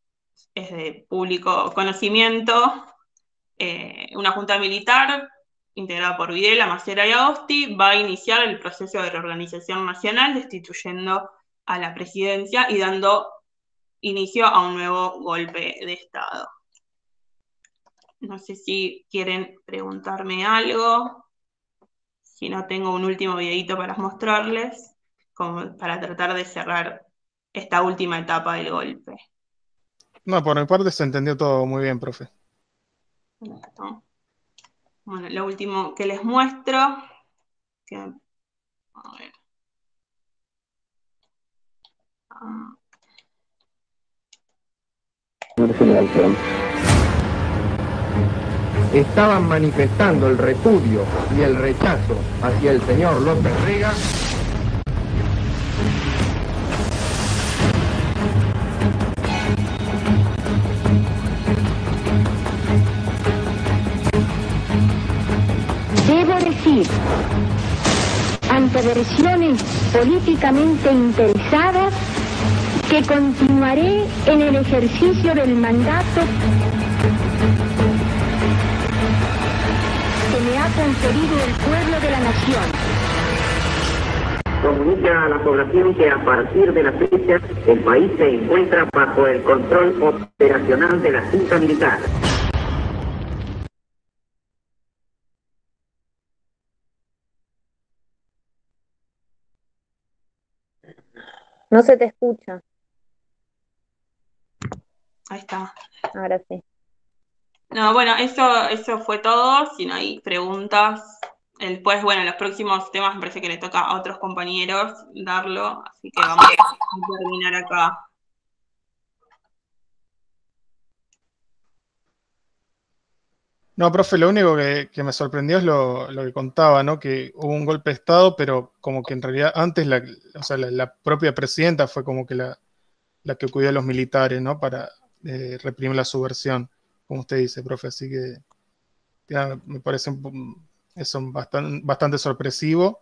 es de público conocimiento, una junta militar integrada por Videla, Macera y Agosti va a iniciar el proceso de reorganización nacional, destituyendo a la presidencia y dando inicio a un nuevo golpe de Estado. No sé si quieren preguntarme algo. Si no, tengo un último videito para mostrarles, como para tratar de cerrar esta última etapa del golpe. No, por mi parte se entendió todo muy bien, profe. Bueno, lo último que les muestro, a ver. Estaban manifestando el repudio y el rechazo hacia el señor López Rega. Debo decir, ante versiones políticamente interesadas, que continuaré en el ejercicio del mandato que me ha conferido el pueblo de la nación. Comunica a la población que a partir de la fecha el país se encuentra bajo el control operacional de la Junta Militar. No se te escucha. Ahí está. Ahora sí. No, bueno, eso fue todo. Si no hay preguntas, después, bueno, los próximos temas me parece que le toca a otros compañeros darlo, así que vamos a terminar acá. No, profe, lo único que me sorprendió es lo que contaba, ¿no? Que hubo un golpe de Estado, pero como que en realidad antes la propia presidenta fue como que la que cuidó a los militares, ¿no? Para reprimir la subversión, como usted dice, profe. Así que ya, me parece eso bastante sorpresivo,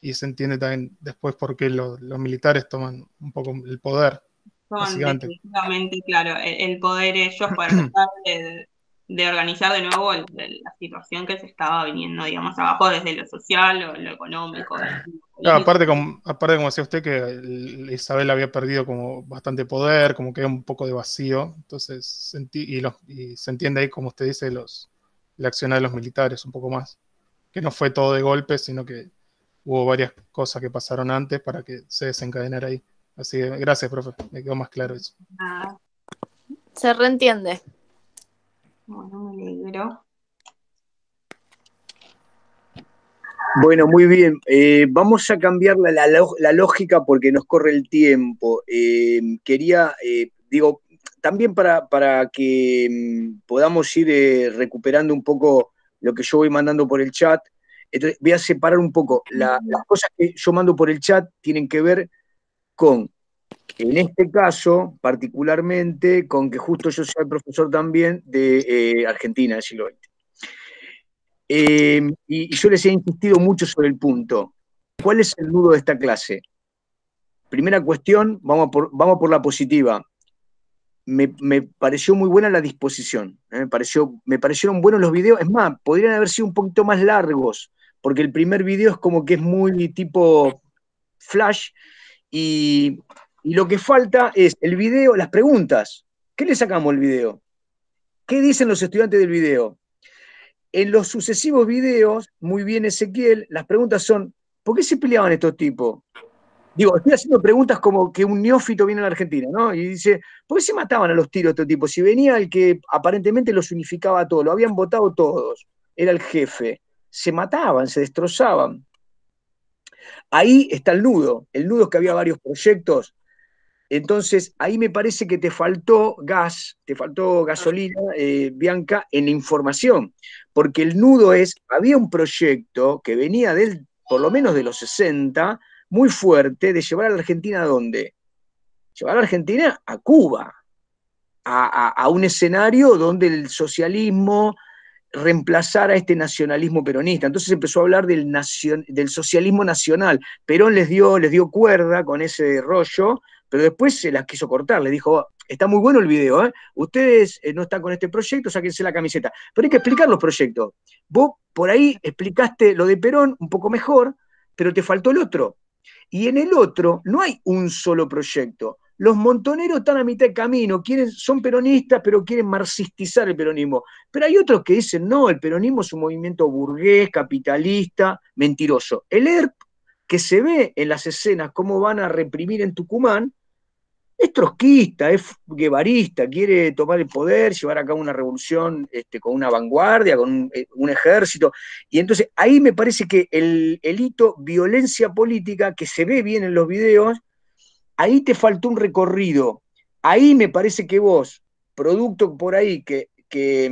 y se entiende también después por qué los militares toman un poco el poder, básicamente. Definitivamente, claro, el poder ellos para tratar de organizar de nuevo la situación que se estaba viniendo, digamos, abajo desde lo social o lo económico. Claro, aparte, como decía usted, que Isabel había perdido como bastante poder, como que hay un poco de vacío, entonces y se entiende ahí, como usted dice, la acción de los militares un poco más, que no fue todo de golpe, sino que hubo varias cosas que pasaron antes para que se desencadenara ahí. Así que gracias, profe, me quedó más claro eso. Se reentiende. Bueno, me alegro. Bueno, muy bien. Vamos a cambiar la lógica porque nos corre el tiempo. Quería, también para que podamos ir recuperando un poco lo que yo voy mandando por el chat. Entonces, voy a separar un poco. Las cosas que yo mando por el chat tienen que ver con, en este caso, particularmente, con que justo yo soy profesor también de Argentina del siglo XX. Y yo les he insistido mucho sobre el punto. ¿Cuál es el nudo de esta clase? Primera cuestión, vamos por la positiva. Me pareció muy buena la disposición. Me parecieron buenos los videos. Es más, podrían haber sido un poquito más largos, porque el primer video es como que es muy tipo flash, y lo que falta es el video, las preguntas. ¿Qué le sacamos al video? ¿Qué dicen los estudiantes del video? En los sucesivos videos, muy bien Ezequiel, las preguntas son, ¿por qué se peleaban estos tipos? Digo, estoy haciendo preguntas como que un neófito viene a la Argentina, ¿no? Y dice, ¿por qué se mataban a los tiros estos tipos? Si venía el que aparentemente los unificaba a todos, lo habían votado todos, era el jefe, se mataban, se destrozaban. Ahí está el nudo es que había varios proyectos. Entonces, ahí me parece que te faltó gas, te faltó gasolina, Bianca, en la información, porque el nudo es, había un proyecto que venía por lo menos de los 60, muy fuerte, de llevar a la Argentina ¿a dónde? Llevar a la Argentina a Cuba, a un escenario donde el socialismo reemplazara este nacionalismo peronista. Entonces empezó a hablar del socialismo nacional. Perón les dio cuerda con ese rollo, pero después se las quiso cortar. Les dijo, está muy bueno el video, ¿eh? Ustedes no están con este proyecto, sáquense la camiseta. Pero hay que explicar los proyectos. Vos por ahí explicaste lo de Perón un poco mejor, pero te faltó el otro. Y en el otro no hay un solo proyecto. Los montoneros están a mitad de camino, son peronistas, pero quieren marxistizar el peronismo. Pero hay otros que dicen, no, el peronismo es un movimiento burgués, capitalista, mentiroso. El ERP, que se ve en las escenas cómo van a reprimir en Tucumán, es trotskista, es guevarista, quiere tomar el poder, llevar a cabo una revolución con una vanguardia, con un ejército. Y entonces ahí me parece que el hito violencia política, que se ve bien en los videos, ahí te faltó un recorrido. Ahí me parece que vos, producto por ahí que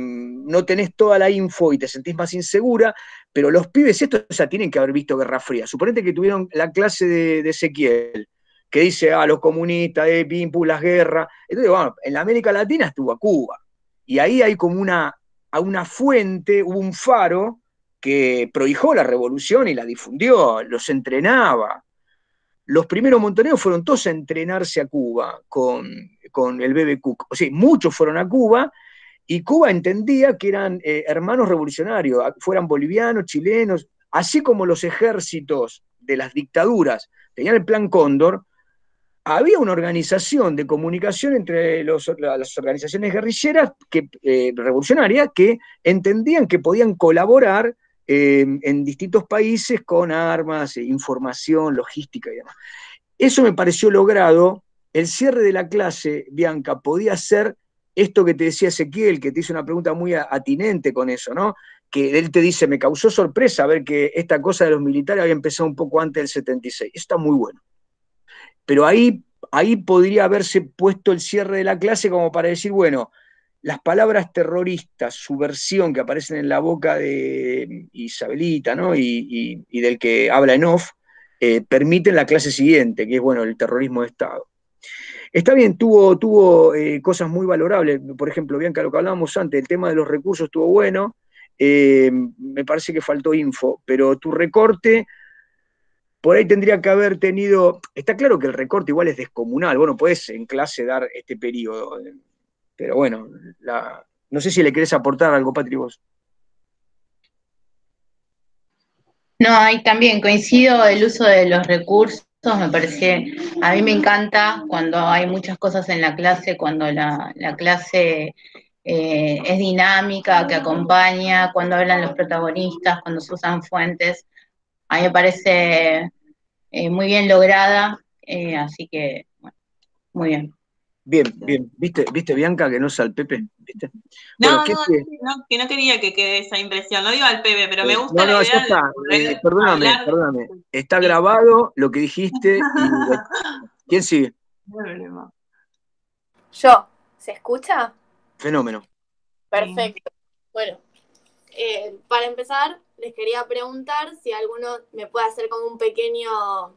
no tenés toda la info y te sentís más insegura, pero los pibes estos ya tienen que haber visto Guerra Fría. Suponete que tuvieron la clase de Ezequiel, que dice, los comunistas, pim, pum, las guerras. Entonces, bueno, en la América Latina estuvo a Cuba. Y ahí hay como una fuente, hubo un faro que prohijó la revolución y la difundió, los entrenaba. Los primeros montoneros fueron todos a entrenarse a Cuba con el Bebe Cook. O sea, muchos fueron a Cuba y Cuba entendía que eran hermanos revolucionarios, fueran bolivianos, chilenos, así como los ejércitos de las dictaduras tenían el Plan Cóndor. Había una organización de comunicación entre las organizaciones guerrilleras revolucionarias que entendían que podían colaborar en distintos países con armas, información, logística y demás. Eso me pareció logrado. El cierre de la clase, Bianca, podía ser esto que te decía Ezequiel, que te hizo una pregunta muy atinente con eso, ¿no? Que él te dice, me causó sorpresa ver que esta cosa de los militares había empezado un poco antes del 76. Eso está muy bueno. Pero ahí podría haberse puesto el cierre de la clase como para decir, bueno, las palabras terroristas, subversión que aparecen en la boca de Isabelita, ¿no? y del que habla en off, permiten la clase siguiente, que es, bueno, el terrorismo de Estado. Está bien, tuvo cosas muy valorables. Por ejemplo, Bianca, lo que hablábamos antes, el tema de los recursos estuvo bueno. Me parece que faltó info, pero tu recorte por ahí tendría que haber tenido. Está claro que el recorte igual es descomunal. Vos no podés en clase dar este periodo. Pero bueno, no sé si le querés aportar algo, Patri, vos. No, ahí también coincido el uso de los recursos, me parece, a mí me encanta cuando hay muchas cosas en la clase, cuando la clase es dinámica, que acompaña, cuando hablan los protagonistas, cuando se usan fuentes, a mí me parece muy bien lograda, así que, bueno, muy bien. Bien. ¿Viste, Bianca, que no es al Pepe? ¿Viste? No, bueno, que no quería que quede esa impresión. No digo al Pepe, pero me gusta la idea de perdóname. Está grabado lo que dijiste. ¿Quién sigue? Yo. ¿Se escucha? Fenómeno. Perfecto. Bueno, para empezar, les quería preguntar si alguno me puede hacer como un pequeño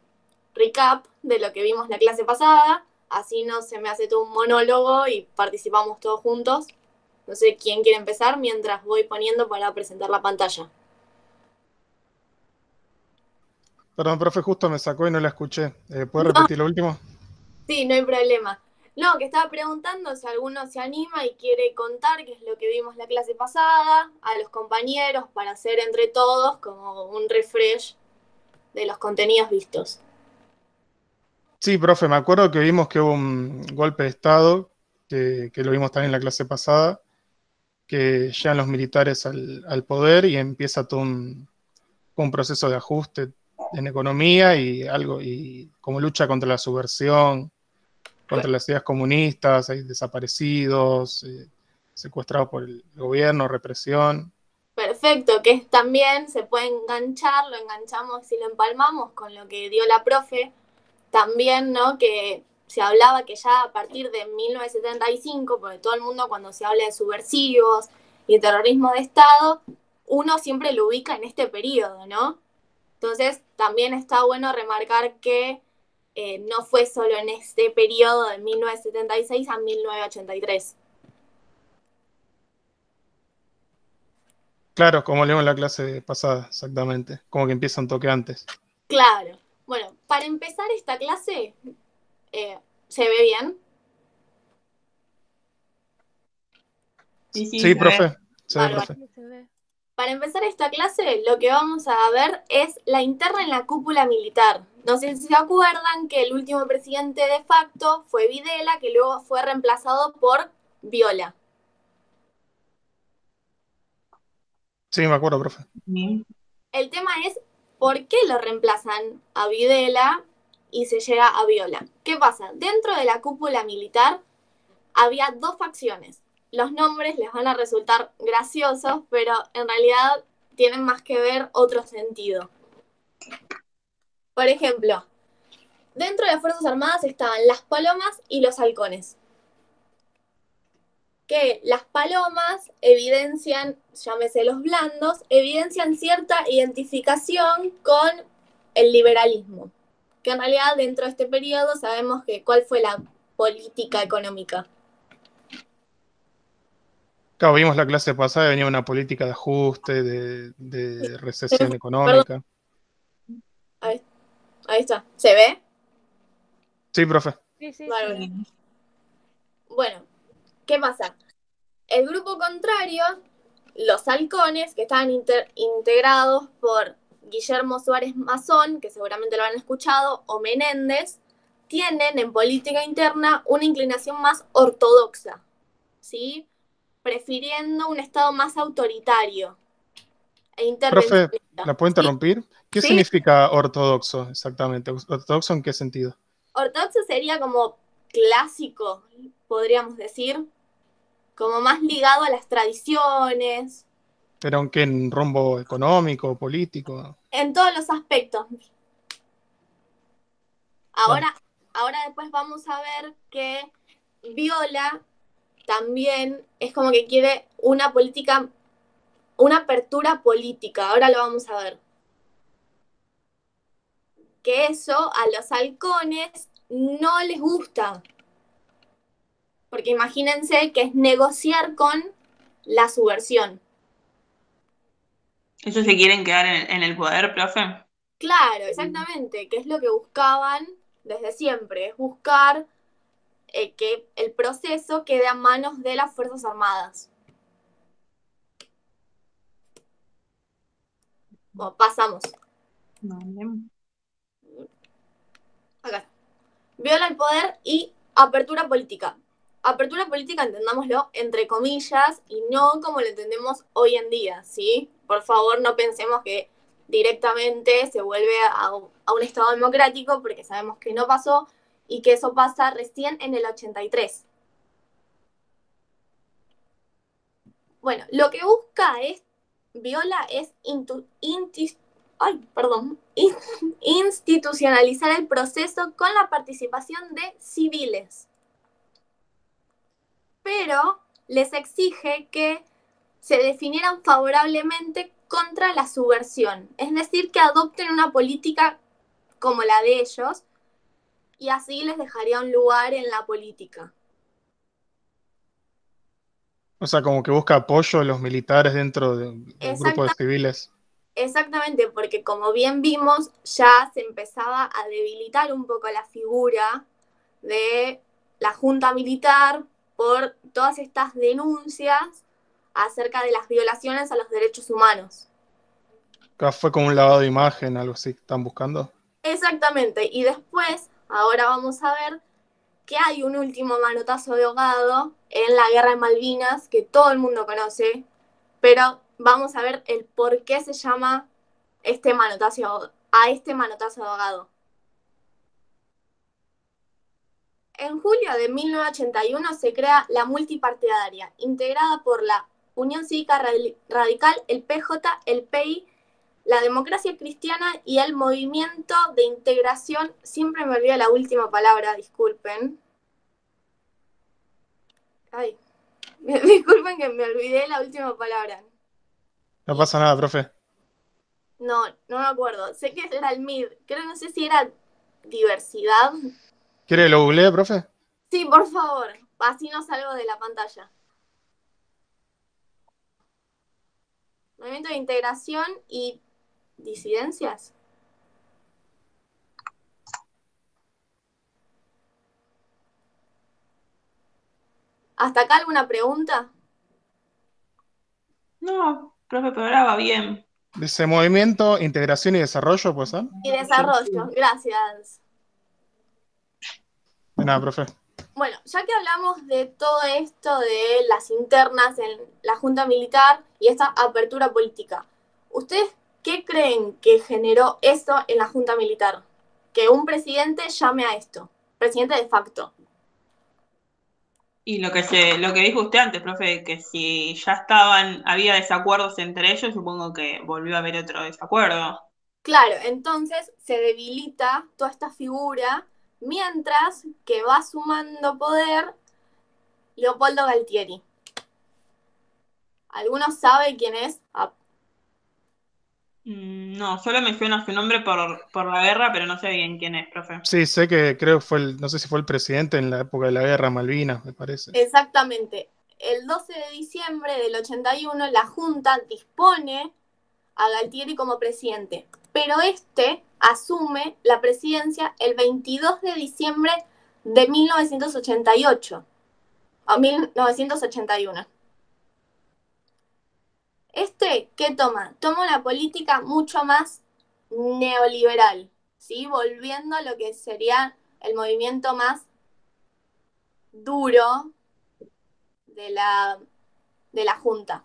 recap de lo que vimos la clase pasada. Así no se me hace todo un monólogo y participamos todos juntos. No sé quién quiere empezar mientras voy poniendo para presentar la pantalla. Perdón, profe, justo me sacó y no la escuché. ¿Puede repetir lo último? Sí, no hay problema. No, que estaba preguntando si alguno se anima y quiere contar qué es lo que vimos la clase pasada a los compañeros para hacer entre todos como un refresh de los contenidos vistos. Sí, profe, me acuerdo que vimos que hubo un golpe de Estado, que lo vimos también en la clase pasada, que llegan los militares al poder y empieza todo un proceso de ajuste en economía y algo, y como lucha contra la subversión, contra las ideas comunistas, hay desaparecidos, secuestrados por el gobierno, represión. Perfecto, que también se puede enganchar, lo enganchamos y lo empalmamos con lo que dio la profe, también, ¿no? Que se hablaba que ya a partir de 1975, porque todo el mundo cuando se habla de subversivos y terrorismo de Estado, uno siempre lo ubica en este periodo, ¿no? Entonces, también está bueno remarcar que no fue solo en este periodo de 1976 a 1983. Claro, como leímos en la clase pasada, exactamente. Como que empieza un toque antes. Claro. Bueno, para empezar esta clase, ¿se ve bien? Sí, profe. Se ve, Bárbaro. profe. Para empezar esta clase, lo que vamos a ver es la interna en la cúpula militar. No sé si se acuerdan que el último presidente de facto fue Videla, que luego fue reemplazado por Viola. Sí, me acuerdo, profe. El tema es por qué lo reemplazan a Videla y se llega a Viola. ¿Qué pasa? Dentro de la cúpula militar había dos facciones. Los nombres les van a resultar graciosos, pero en realidad tienen más que ver otro sentido. Por ejemplo, dentro de las Fuerzas Armadas estaban las palomas y los halcones. Que las palomas evidencian, llámese los blandos, evidencian cierta identificación con el liberalismo. Que en realidad dentro de este periodo sabemos que cuál fue la política económica. Claro, vimos la clase pasada, venía una política de ajuste, de recesión económica. Ahí está. ¿Se ve? Sí, profe. Sí. Bueno, ¿qué pasa? El grupo contrario, los halcones, que estaban integrados por Guillermo Suárez Mazón, que seguramente lo han escuchado, o Menéndez, tienen en política interna una inclinación más ortodoxa, ¿sí? Prefiriendo un Estado más autoritario e intervencionista. Profe, ¿la puedo interrumpir? ¿Qué ¿Sí? significa ortodoxo exactamente? ¿Ortodoxo en qué sentido? Ortodoxo sería como clásico, podríamos decir, como más ligado a las tradiciones. ¿Pero en qué? ¿En rumbo económico, político? En todos los aspectos. Ahora después vamos a ver que Viola también es como que quiere una política, una apertura política. Ahora lo vamos a ver. Que eso a los halcones no les gusta. Porque imagínense que es negociar con la subversión. ¿Ellos se quieren quedar en el poder, profe? Claro, exactamente, que es lo que buscaban desde siempre, es buscar que el proceso quede a manos de las Fuerzas Armadas. Bueno, pasamos. Acá. Viola el poder y apertura política. Apertura política, entendámoslo entre comillas y no como lo entendemos hoy en día, ¿sí? Por favor, no pensemos que directamente se vuelve a un Estado democrático, porque sabemos que no pasó y que eso pasa recién en el 83. Bueno, lo que busca Viola es institucionalizar el proceso con la participación de civiles. Pero les exige que se definieran favorablemente contra la subversión, es decir, que adopten una política como la de ellos y así les dejaría un lugar en la política. O sea, como que busca apoyo de los militares dentro del grupo de civiles. Exactamente, porque como bien vimos, ya se empezaba a debilitar un poco la figura de la junta militar por todas estas denuncias acerca de las violaciones a los derechos humanos. Acá fue como un lavado de imagen, algo así que están buscando. Exactamente, y después, ahora vamos a ver que hay un último manotazo de ahogado en la Guerra de Malvinas, que todo el mundo conoce, pero vamos a ver el por qué se llama este manotazo a este manotazo ahogado. En julio de 1981 se crea la multipartidaria, integrada por la Unión Cívica Radical, el PJ, el PI, la Democracia Cristiana y el Movimiento de Integración. Siempre me olvido la última palabra, disculpen. Ay, disculpen que me olvidé la última palabra. No pasa nada, profe. No me acuerdo. Sé que era el MID. Creo, no sé si era diversidad. ¿Quiere que lo googlee, profe? Sí, por favor. Así no salgo de la pantalla. Movimiento de Integración y Disidencias. ¿Hasta acá alguna pregunta? No, profe, pero ahora va bien. Dice Movimiento, Integración y Desarrollo, pues, ¿ah? Y Desarrollo, gracias. De nada, profe. Bueno, ya que hablamos de todo esto de las internas en la Junta Militar y esta apertura política, ¿ustedes qué creen que generó eso en la Junta Militar? Que un presidente llame a esto, presidente de facto. Y lo que dijo usted antes, profe, que si ya había desacuerdos entre ellos, supongo que volvió a haber otro desacuerdo. Claro, entonces se debilita toda esta figura, mientras que va sumando poder Leopoldo Galtieri. ¿Alguno sabe quién es? No, solo me suena su nombre por la guerra, pero no sé bien quién es, profe. Sí, sé que creo que no sé si fue el presidente en la época de la guerra Malvinas, me parece. Exactamente. El 12 de diciembre del 81, la Junta dispone a Galtieri como presidente, pero este asume la presidencia el 22 de diciembre de 1988 o 1981. ¿Qué toma? Toma una política mucho más neoliberal, ¿sí? Volviendo a lo que sería el movimiento más duro de la Junta,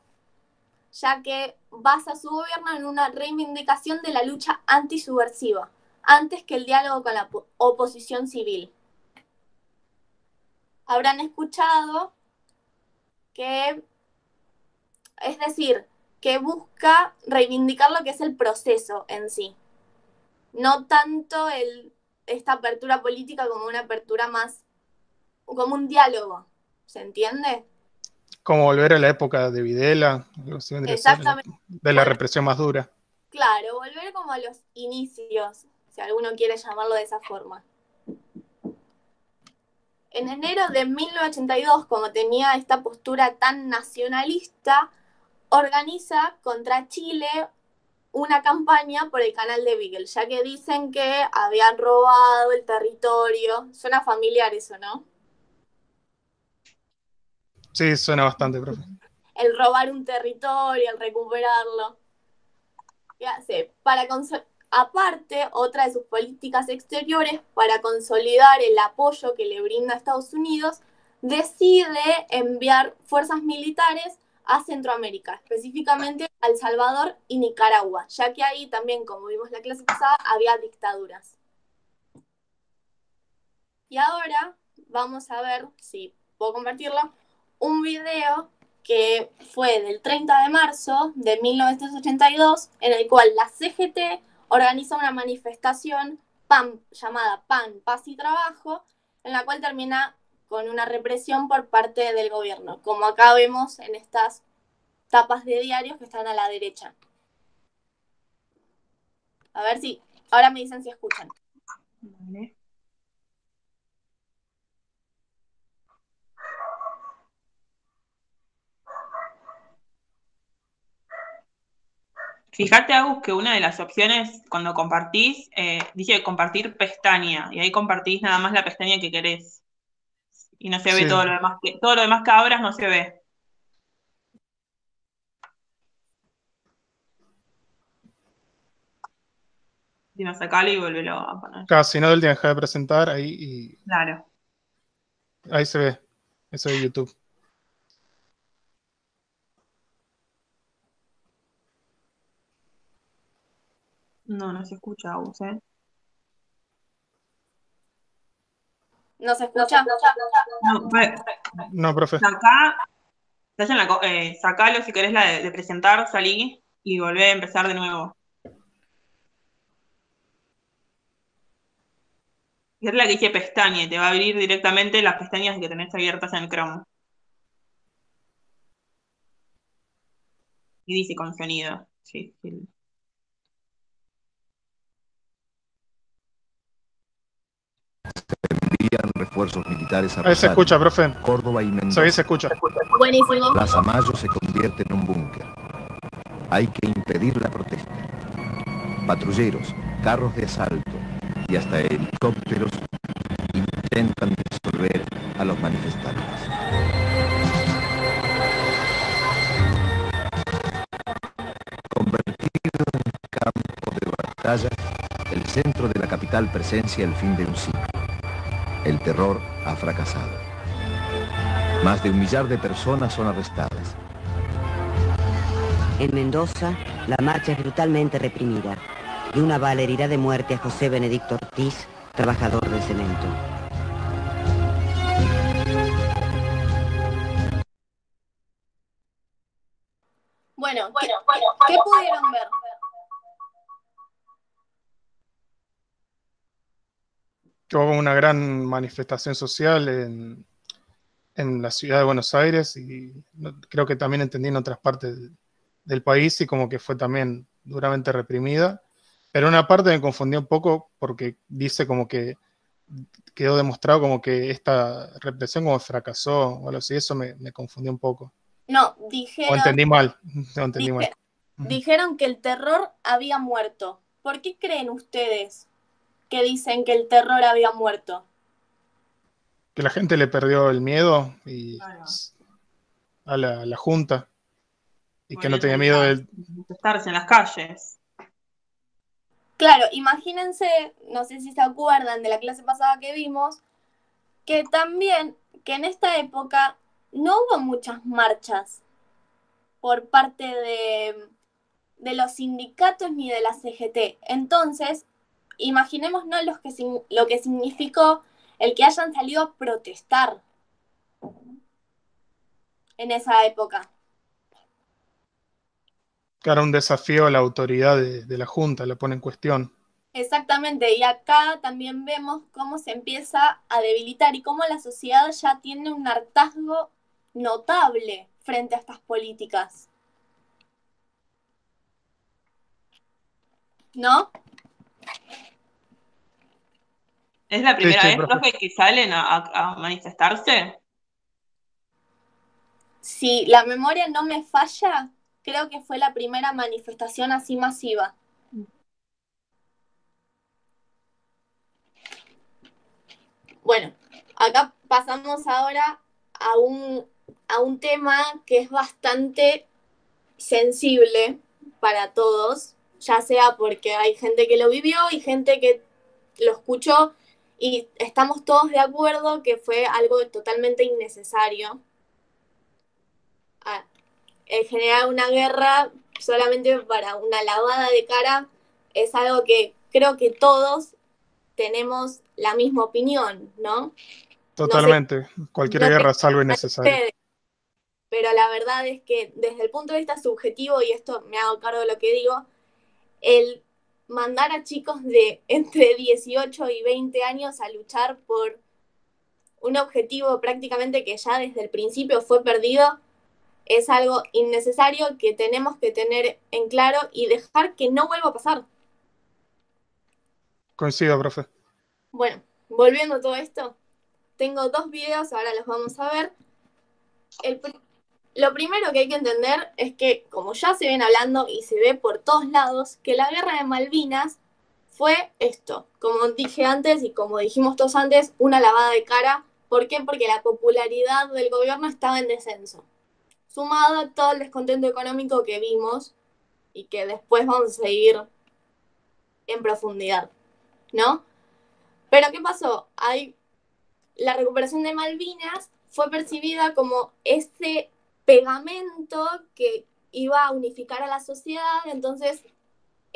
ya que basa su gobierno en una reivindicación de la lucha antisubversiva, antes que el diálogo con la oposición civil. Habrán escuchado que, es decir, que busca reivindicar lo que es el proceso en sí, no tanto esta apertura política como una apertura más, como un diálogo, ¿se entiende? Como volver a la época de Videla, algo así vendría a ser, Exactamente. de la represión más dura. Claro, volver como a los inicios, si alguno quiere llamarlo de esa forma. En enero de 1982, como tenía esta postura tan nacionalista, organiza contra Chile una campaña por el canal de Beagle, ya que dicen que habían robado el territorio. Suena familiar eso, ¿no? Sí, suena bastante, profe. El robar un territorio, el recuperarlo. ¿Qué hace? Aparte, otra de sus políticas exteriores, para consolidar el apoyo que le brinda a Estados Unidos, decide enviar fuerzas militares a Centroamérica, específicamente a El Salvador y Nicaragua, ya que ahí también, como vimos la clase pasada, había dictaduras. Y ahora vamos a ver, si puedo compartirlo, un video que fue del 30 de marzo de 1982, en el cual la CGT organiza una manifestación llamada PAN, Paz y Trabajo, en la cual termina con una represión por parte del gobierno, como acá vemos en estas tapas de diarios que están a la derecha. A ver si, ahora me dicen si escuchan. Vale. Fíjate, Agus, que una de las opciones cuando compartís, dice compartir pestaña, y ahí compartís nada más la pestaña que querés. Y no se ve Sí. todo lo demás que abras no se ve. Si no, sacalo y volvelo a poner. Casi, no, del día deja de presentar ahí y Claro. ahí se ve. Eso de YouTube. No, no se escucha, Agus, ¿eh? ¿No se escucha? No, No, profe. sacalo si querés la de presentar, salí y volvé a empezar de nuevo. Es la que dice pestaña y te va a abrir directamente las pestañas que tenés abiertas en el Chrome. Y dice con sonido. Sí, sí. Envían refuerzos militares a Ahí se Rosario, escucha, profe. Córdoba y Sí, Mendoza. ahí se escucha. Buenísimo. Plaza Mayo se convierte en un búnker. Hay que impedir la protesta. Patrulleros, carros de asalto y hasta helicópteros intentan disolver a los manifestantes. Convertido en campo de batalla, el centro de la capital presencia el fin de un ciclo. El terror ha fracasado. Más de 1 millar de personas son arrestadas. En Mendoza, la marcha es brutalmente reprimida y una bala herirá de muerte a José Benedicto Ortiz, trabajador del cemento. Bueno, ¿qué pudieron ver? Que hubo una gran manifestación social en la ciudad de Buenos Aires y creo que también entendí en otras partes del país y como que fue también duramente reprimida. Pero una parte me confundió un poco porque dice como que quedó demostrado como que esta represión como fracasó o algo así, eso me confundió un poco. No, O entendí mal, no entendí mal. dijeron que el terror había muerto. ¿Por qué creen ustedes que dicen que el terror había muerto? Que la gente le perdió el miedo y a la Junta y que no tenía miedo del... Manifestarse en las calles. Claro, imagínense, no sé si se acuerdan de la clase pasada que vimos, que también, que en esta época no hubo muchas marchas por parte de los sindicatos ni de la CGT. Entonces, imaginémonos lo que significó el que hayan salido a protestar en esa época. Claro, un desafío a la autoridad de la Junta, lo pone en cuestión. Exactamente, y acá también vemos cómo se empieza a debilitar y cómo la sociedad ya tiene un hartazgo notable frente a estas políticas. ¿No? ¿Es la primera Sí, vez, profe. profe, que salen a manifestarse? Si la memoria no me falla, creo que fue la primera manifestación así masiva. Bueno, acá pasamos ahora a un tema que es bastante sensible para todos, ya sea porque hay gente que lo vivió y gente que lo escuchó y estamos todos de acuerdo que fue algo totalmente innecesario. En general, una guerra solamente para una lavada de cara es algo que creo que todos tenemos la misma opinión, ¿no? Totalmente. No sé, Cualquier no guerra sé, es algo innecesario. pero la verdad es que desde el punto de vista subjetivo, y esto me hago cargo de lo que digo, el mandar a chicos de entre 18 y 20 años a luchar por un objetivo prácticamente que ya desde el principio fue perdido, es algo innecesario que tenemos que tener en claro y dejar que no vuelva a pasar. Coincido, profe. Bueno, volviendo a todo esto, tengo 2 videos, ahora los vamos a ver. Lo primero que hay que entender es que, como ya se ven hablando y se ve por todos lados, que la guerra de Malvinas fue esto, como dije antes y como dijimos todos antes, una lavada de cara. ¿Por qué? Porque la popularidad del gobierno estaba en descenso, sumado a todo el descontento económico que vimos y que después vamos a seguir en profundidad, ¿no? Pero ¿qué pasó? La recuperación de Malvinas fue percibida como ese pegamento que iba a unificar a la sociedad, entonces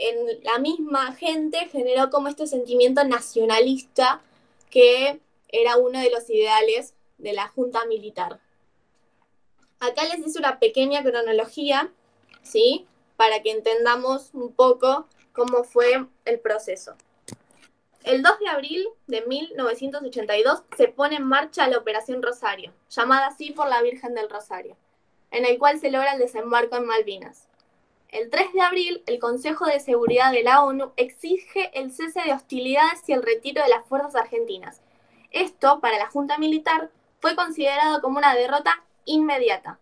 en la misma gente generó como este sentimiento nacionalista que era uno de los ideales de la junta militar. Acá les hice una pequeña cronología, ¿sí? Para que entendamos un poco cómo fue el proceso. El 2 de abril de 1982 se pone en marcha la Operación Rosario, llamada así por la Virgen del Rosario, en el cual se logra el desembarco en Malvinas. El 3 de abril, el Consejo de Seguridad de la ONU exige el cese de hostilidades y el retiro de las fuerzas argentinas. Esto, para la Junta Militar, fue considerado como una derrota inmediata,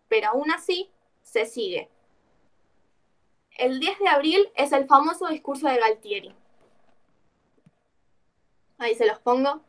pero aún así se sigue. El 10 de abril es el famoso discurso de Galtieri. Ahí se los pongo.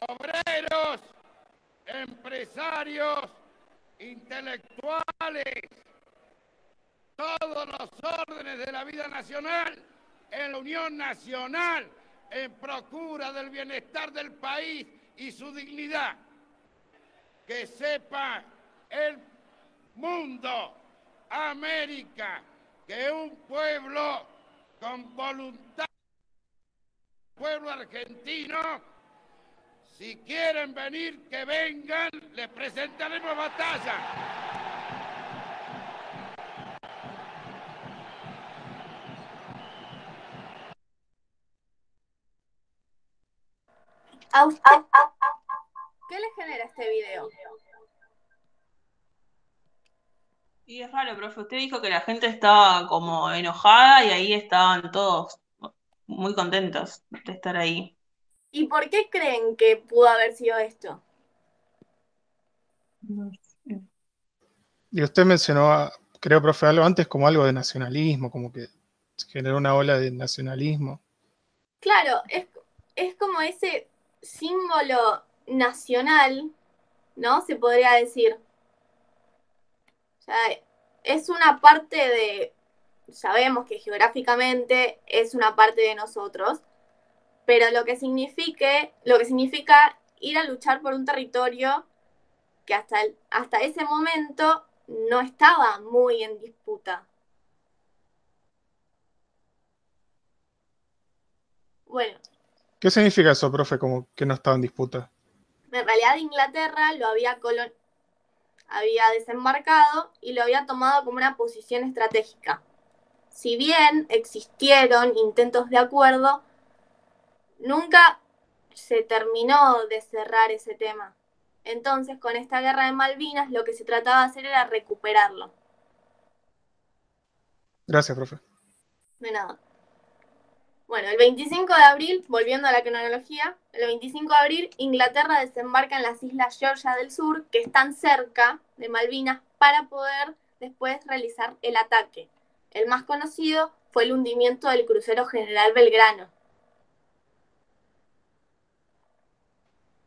Obreros, empresarios, intelectuales, todos los órdenes de la vida nacional, en la Unión Nacional, en procura del bienestar del país y su dignidad. Que sepa el mundo, América, que un pueblo con voluntad, pueblo argentino, si quieren venir, que vengan, les presentaremos batalla. ¿A usted qué le genera este video? Y es raro, profe, usted dijo que la gente estaba como enojada y ahí estaban todos muy contentos de estar ahí. ¿Y por qué creen que pudo haber sido esto? Y usted mencionó, creo, profe, algo antes como algo de nacionalismo, como que se generó una ola de nacionalismo. Claro, es como ese símbolo nacional, ¿no? Se podría decir. O sea, es una parte de, sabemos que geográficamente es una parte de nosotros, pero lo que significa ir a luchar por un territorio que hasta ese momento no estaba muy en disputa. Bueno, ¿Qué significa eso, profe, como que no estaba en disputa? en realidad Inglaterra lo había desembarcado y lo había tomado como una posición estratégica. Si bien existieron intentos de acuerdo, nunca se terminó de cerrar ese tema. Entonces, con esta guerra de Malvinas, lo que se trataba de hacer era recuperarlo. Gracias, profe. De nada. Bueno, el 25 de abril, volviendo a la cronología, el 25 de abril Inglaterra desembarca en las islas Georgia del Sur, que están cerca de Malvinas, para poder después realizar el ataque. El más conocido fue el hundimiento del crucero General Belgrano.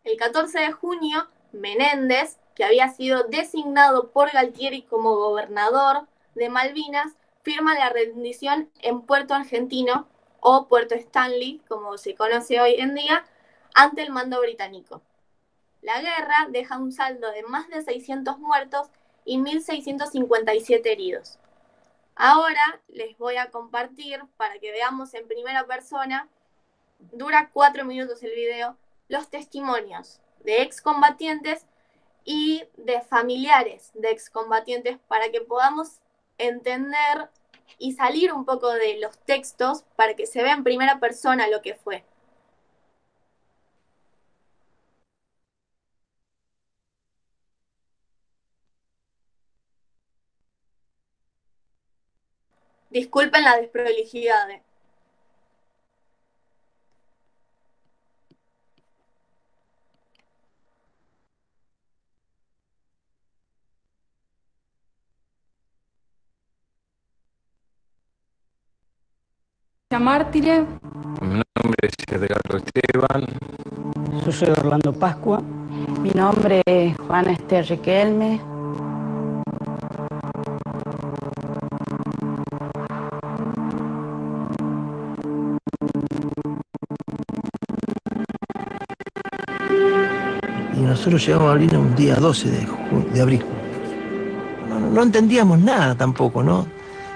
El 14 de junio, Menéndez, que había sido designado por Galtieri como gobernador de Malvinas, firma la rendición en Puerto Argentino, o Puerto Stanley, como se conoce hoy en día, ante el mando británico. La guerra deja un saldo de más de 600 muertos y 1.657 heridos. Ahora les voy a compartir, para que veamos en primera persona, dura 4 minutos el video, los testimonios de excombatientes y de familiares de excombatientes para que podamos entender y salir un poco de los textos para que se vea en primera persona lo que fue. Disculpen la desprolijidad. Mártires es Edgardo Esteban. Yo soy Orlando Pascua. Mi nombre es Juana Esther Riquelme. Y nosotros llegamos a Malvinas un día 12 de abril. No entendíamos nada tampoco, ¿no?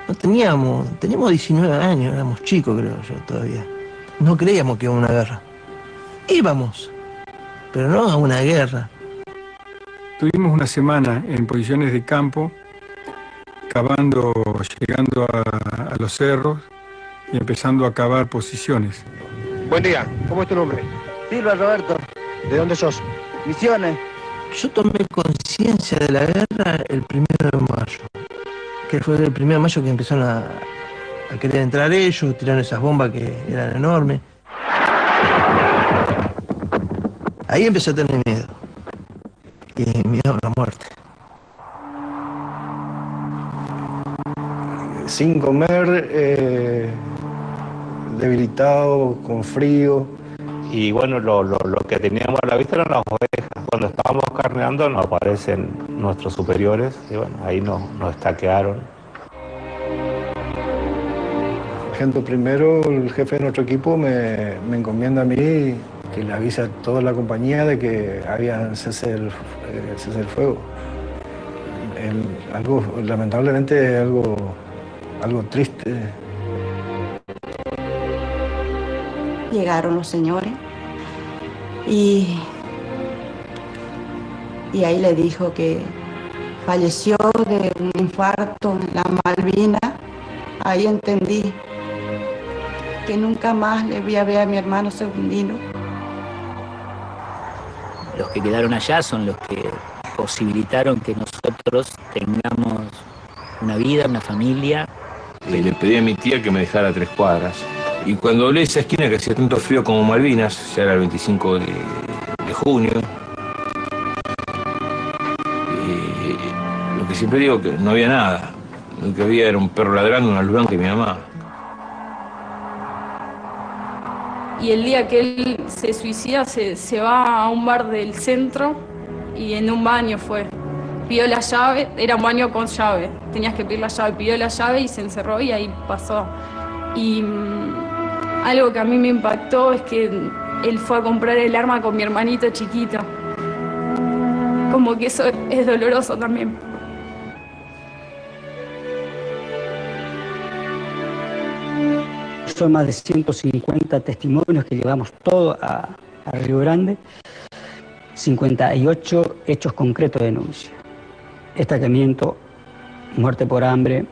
No teníamos 19 años, éramos chicos creo yo todavía. No creíamos que iba a una guerra. Íbamos, pero no a una guerra. Tuvimos una semana en posiciones de campo, cavando, llegando a los cerros y empezando a cavar posiciones. Buen día, ¿cómo es tu nombre? Silva Roberto. ¿De dónde sos? Misiones. Yo tomé conciencia de la guerra el 1 de mayo, que fue el 1 de mayo que empezaron a querer entrar ellos, tiraron esas bombas que eran enormes. Ahí empecé a tener miedo. Y miedo a la muerte. Sin comer, debilitado, con frío. Y bueno, lo que teníamos a la vista eran las ovejas. Cuando estábamos carneando nos aparecen nuestros superiores y bueno, ahí nos estaquearon. Sargento primero, el jefe de nuestro equipo me encomienda a mí que le avisa a toda la compañía de que había cese el fuego. Lamentablemente algo triste. Llegaron los señores y ahí le dijo que falleció de un infarto en la Malvina. Ahí entendí que nunca más le voy a ver a mi hermano Segundino. Los que quedaron allá son los que posibilitaron que nosotros tengamos una vida, una familia. Le pedí a mi tía que me dejara a 3 cuadras. Y cuando hablé de esa esquina que hacía tanto frío como Malvinas, ya era el 25 de junio, lo que siempre digo que no había nada. Lo que había era un perro ladrando, una luz blanca y mi mamá. Y el día que él se suicida, se va a un bar del centro y en un baño fue. Pidió la llave, era un baño con llave, tenías que pedir la llave, pidió la llave y se encerró y ahí pasó. Y algo que a mí me impactó es que él fue a comprar el arma con mi hermanito chiquito. Como que eso es doloroso también. Son más de 150 testimonios que llevamos todo a Río Grande, 58 hechos concretos de denuncia. Estaqueamiento, muerte por hambre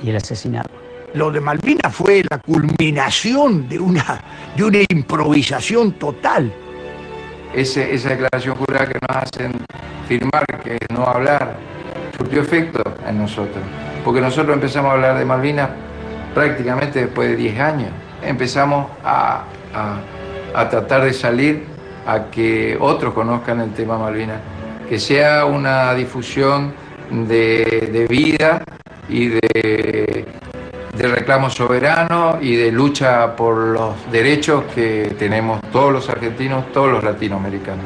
y el asesinato. Lo de Malvinas fue la culminación de una improvisación total. Esa declaración jurada que nos hacen firmar, que es no hablar, surtió efecto en nosotros. Porque nosotros empezamos a hablar de Malvinas prácticamente después de 10 años. Empezamos a tratar de salir a que otros conozcan el tema Malvinas. Que sea una difusión de vida y de reclamo soberano y de lucha por los derechos que tenemos todos los argentinos, todos los latinoamericanos.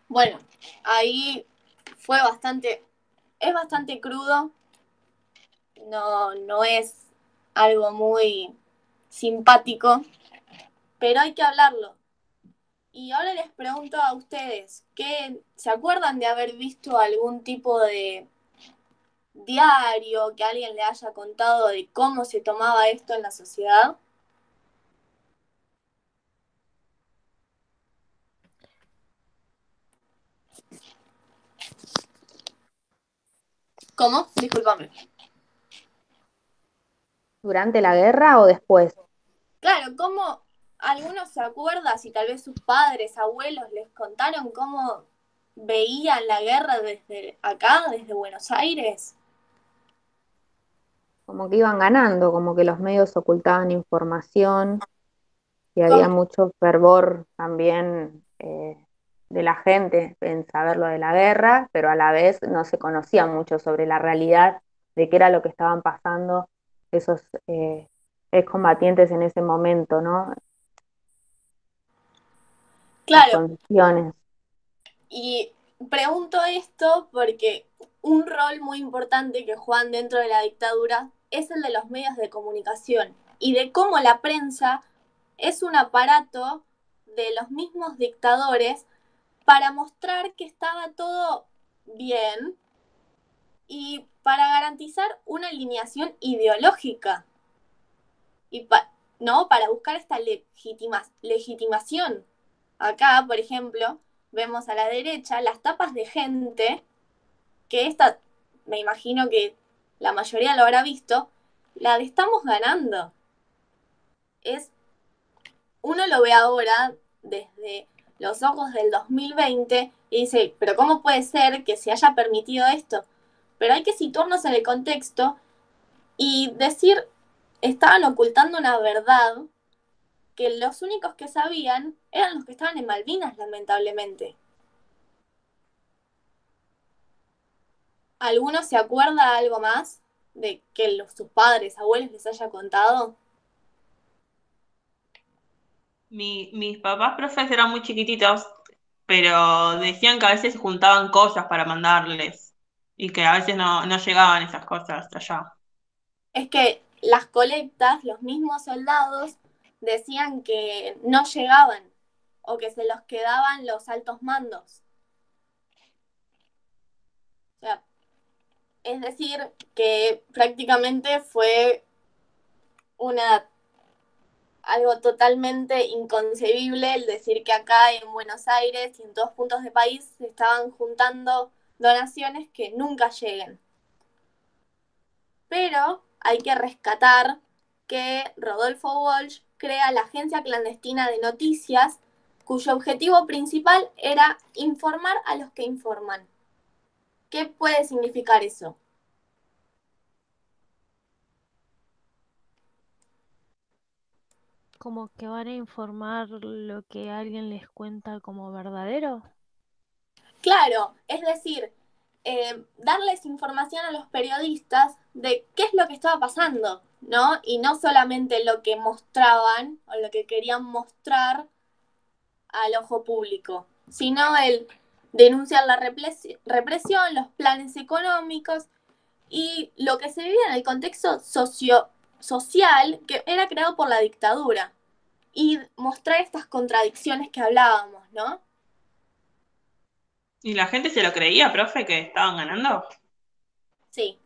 Bueno, ahí es bastante crudo, no es algo muy simpático, pero hay que hablarlo. Y ahora les pregunto a ustedes, ¿se acuerdan de haber visto algún tipo de diario que alguien le haya contado de cómo se tomaba esto en la sociedad? ¿Cómo? Discúlpame. ¿Durante la guerra o después? Claro, ¿cómo algunos se acuerdan, si tal vez sus padres, abuelos les contaron cómo veían la guerra desde acá, desde Buenos Aires? como que iban ganando, como que los medios ocultaban información y había mucho fervor también de la gente en saber lo de la guerra, pero a la vez no se conocía mucho sobre la realidad de qué era lo que estaban pasando esos excombatientes en ese momento, ¿no? Las Claro, condiciones. y pregunto esto porque un rol muy importante que juegan dentro de la dictadura es el de los medios de comunicación y de cómo la prensa es un aparato de los mismos dictadores para mostrar que estaba todo bien y para garantizar una alineación ideológica y ¿no? Para buscar esta legitimación. Acá, por ejemplo, vemos a la derecha las tapas de gente, que esta, me imagino que la mayoría lo habrá visto, la de estamos ganando. Uno lo ve ahora desde los ojos del 2020 y dice, pero ¿cómo puede ser que se haya permitido esto? Pero hay que situarnos en el contexto y decir, estaban ocultando una verdad que los únicos que sabían eran los que estaban en Malvinas, lamentablemente. ¿Alguno se acuerda algo más de que sus padres, abuelos les haya contado? Mis papás profes eran muy chiquititos, pero decían que a veces se juntaban cosas para mandarles y que a veces no llegaban esas cosas allá. Es que las colectas, los mismos soldados decían que no llegaban o que se los quedaban los altos mandos. O sea, es decir, que prácticamente fue algo totalmente inconcebible el decir que acá en Buenos Aires y en todos puntos del país se estaban juntando donaciones que nunca lleguen. Pero hay que rescatar que Rodolfo Walsh crea la agencia clandestina de noticias, cuyo objetivo principal era informar a los que informan. ¿Qué puede significar eso? Como que van a informar lo que alguien les cuenta como verdadero. Claro, es decir, darles información a los periodistas de qué es lo que estaba pasando, ¿no? Y no solamente lo que mostraban o lo que querían mostrar al ojo público, sino el denunciar la represión, los planes económicos y lo que se vivía en el contexto social que era creado por la dictadura y mostrar estas contradicciones que hablábamos, ¿no? ¿Y la gente se lo creía, profe, que estaban ganando? Sí.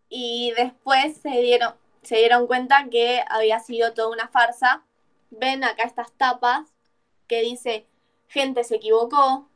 Y después se dieron cuenta que había sido toda una farsa. Ven acá estas tapas que dice gente se equivocó,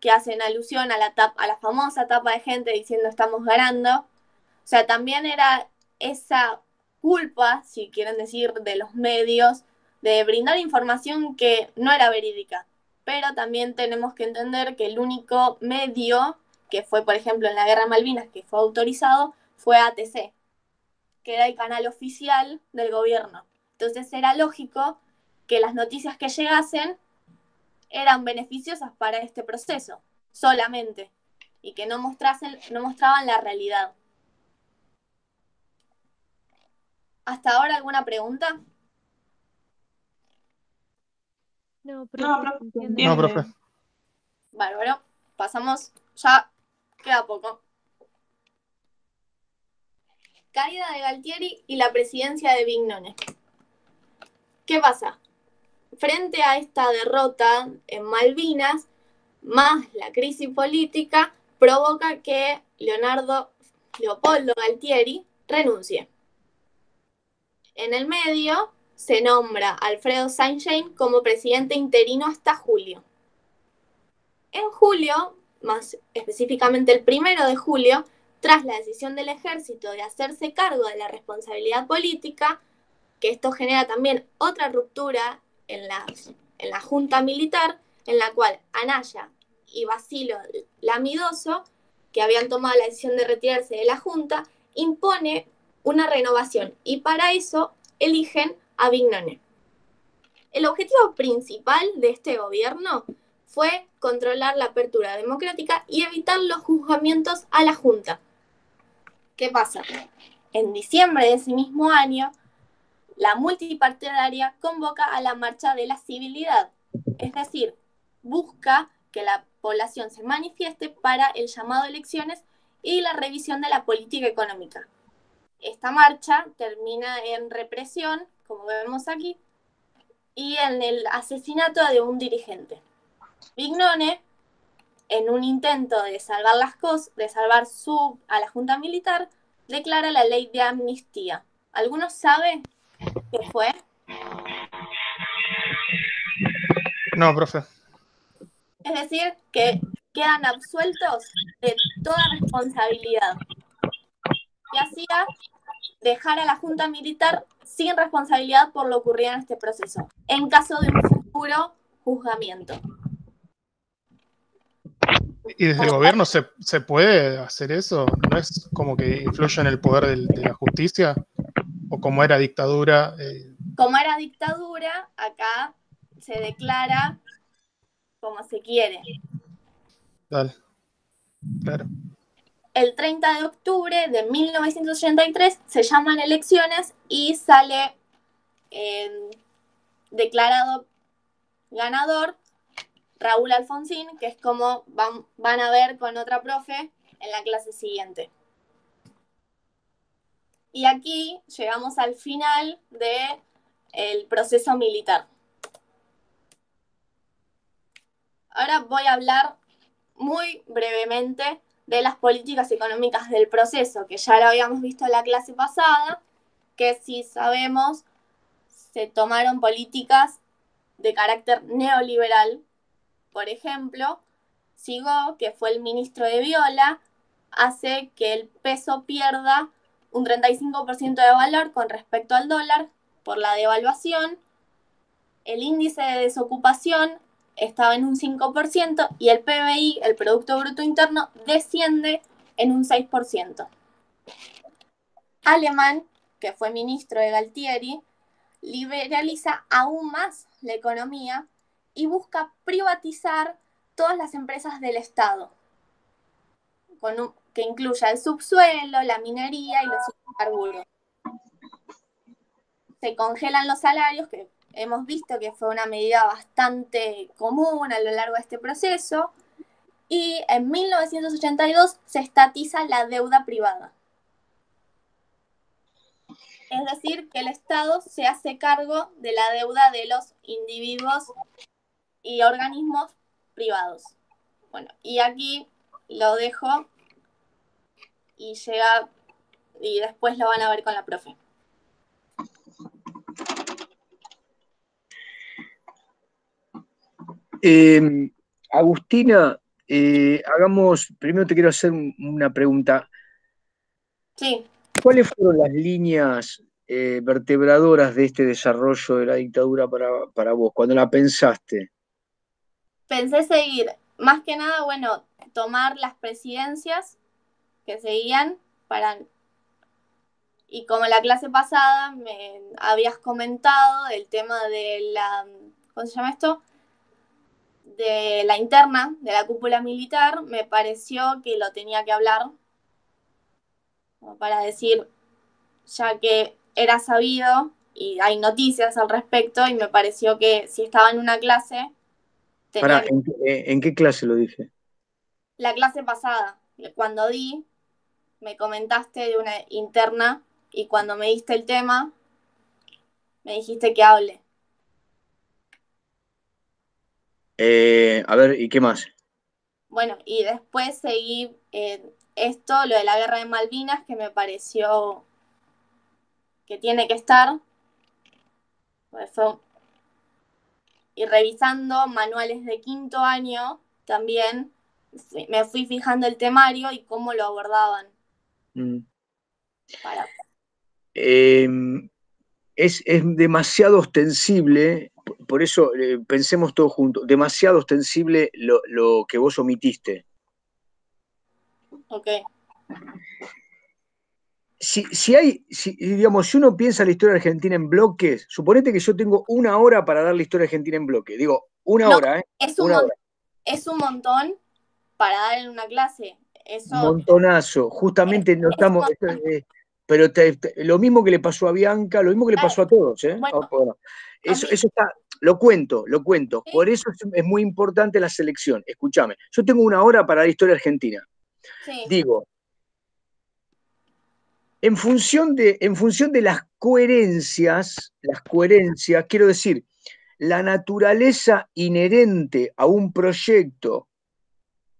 que hacen alusión a la famosa tapa de gente diciendo estamos ganando. O sea, también era esa culpa, si quieren decir, de los medios de brindar información que no era verídica. Pero también tenemos que entender que el único medio que fue, por ejemplo, en la Guerra de Malvinas, que fue autorizado, fue ATC, que era el canal oficial del gobierno. Entonces era lógico que las noticias que llegasen eran beneficiosas para este proceso, solamente, y que no mostraban la realidad. ¿Hasta ahora alguna pregunta? No, profe, se entiende. No, profe. Bárbaro. Pasamos, ya queda poco. Caída de Galtieri y la presidencia de Vignone. ¿Qué pasa? Frente a esta derrota en Malvinas, más la crisis política, provoca que Leopoldo Galtieri renuncie. En el medio se nombra a Alfredo Saint-Jean como presidente interino hasta julio. En julio, más específicamente el 1 de julio, tras la decisión del ejército de hacerse cargo de la responsabilidad política, que esto genera también otra ruptura en la junta militar, en la cual Anaya y Basilio Lamidoso que habían tomado la decisión de retirarse de la Junta, impone una renovación y para eso eligen a Vignone. El objetivo principal de este gobierno fue controlar la apertura democrática y evitar los juzgamientos a la Junta. ¿Qué pasa? En diciembre de ese mismo año, la multipartidaria convoca a la Marcha de la Civilidad, es decir, busca que la población se manifieste para el llamado a elecciones y la revisión de la política económica. Esta marcha termina en represión, como vemos aquí, y en el asesinato de un dirigente. Vignone, en un intento de salvar las cosas, de salvar a la Junta Militar, declara la ley de amnistía. ¿Algunos saben qué fue? No, profe. Es decir, que quedan absueltos de toda responsabilidad. Y hacía dejar a la Junta Militar sin responsabilidad por lo ocurrido en este proceso, en caso de un futuro juzgamiento. ¿Y desde el gobierno se puede hacer eso? ¿No es como que influye en el poder de la justicia? ¿O como era dictadura? Como era dictadura, acá se declara como se quiere. Dale. Claro. El 30 de octubre de 1983 se llaman elecciones y sale declarado ganador Raúl Alfonsín, que es como van a ver con otra profe en la clase siguiente. Y aquí llegamos al final del proceso militar. Ahora voy a hablar muy brevemente de las políticas económicas del proceso, que ya lo habíamos visto en la clase pasada, que si sabemos, se tomaron políticas de carácter neoliberal. Por ejemplo, Sigó, que fue el ministro de Viola, hace que el peso pierda un 35% de valor con respecto al dólar por la devaluación. El índice de desocupación estaba en un 5% y el PBI, el Producto Bruto Interno, desciende en un 6%. Alemán, que fue ministro de Galtieri, liberaliza aún más la economía y busca privatizar todas las empresas del Estado, que incluya el subsuelo, la minería y los hidrocarburos. Se congelan los salarios, que hemos visto que fue una medida bastante común a lo largo de este proceso, y en 1982 se estatiza la deuda privada. Es decir, que el Estado se hace cargo de la deuda de los individuos y organismos privados. Bueno, y aquí lo dejo y después lo van a ver con la profe. Agustina, primero te quiero hacer una pregunta. Sí. ¿Cuáles fueron las líneas vertebradoras de este desarrollo de la dictadura para vos, cuando la pensaste? Pensé seguir, más que nada, bueno, tomar las presidencias que seguían y como la clase pasada me habías comentado el tema de la, ¿cómo se llama esto? De la interna, de la cúpula militar, me pareció que lo tenía que hablar, como para decir, ya que era sabido y hay noticias al respecto, y me pareció que si estaba en una clase... ¿En qué clase lo dije? La clase pasada, cuando me comentaste de una interna y cuando me diste el tema, me dijiste que hable. A ver, ¿y qué más? Bueno, y después seguí esto, lo de la guerra de Malvinas, que me pareció que tiene que estar. Y revisando manuales de quinto año, también me fui fijando el temario y cómo lo abordaban. Es demasiado ostensible, por eso pensemos todos juntos, demasiado ostensible lo que vos omitiste. Ok. Digamos, si uno piensa la historia argentina en bloques, suponete que yo tengo 1 hora para dar la historia argentina en bloque. Digo, 1 hora, ¿eh? Es Una hora. es un montón para dar en una clase. Eso, Montonazo. Justamente no estamos. Pero lo mismo que le pasó a Bianca, lo mismo que le pasó a todos, ¿eh? Bueno, eso está. Lo cuento. Por eso es muy importante la selección. Escúchame. Yo tengo 1 hora para la historia argentina. sí. Digo, en función de las coherencias, quiero decir, la naturaleza inherente a un proyecto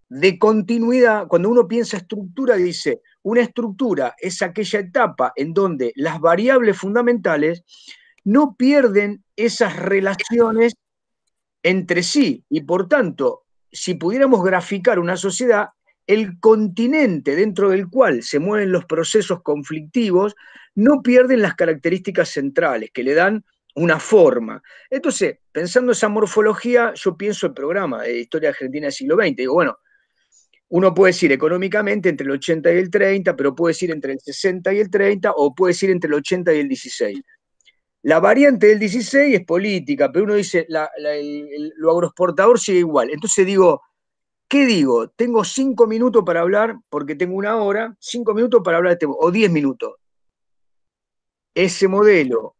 de continuidad, cuando uno piensa estructura, dice, una estructura es aquella etapa en donde las variables fundamentales no pierden esas relaciones entre sí, y por tanto, si pudiéramos graficar una sociedad, el continente dentro del cual se mueven los procesos conflictivos no pierden las características centrales que le dan una forma. Entonces, pensando esa morfología, yo pienso el programa de Historia Argentina del siglo XX. Digo, bueno, uno puede decir económicamente entre el 80 y el 30, pero puede decir entre el 60 y el 30, o puede decir entre el 80 y el 16. La variante del 16 es política, pero uno dice, lo agroexportador sigue igual. Entonces digo, ¿qué digo? Tengo 5 minutos para hablar, porque tengo 1 hora, 5 minutos para hablar de o 10 minutos. Ese modelo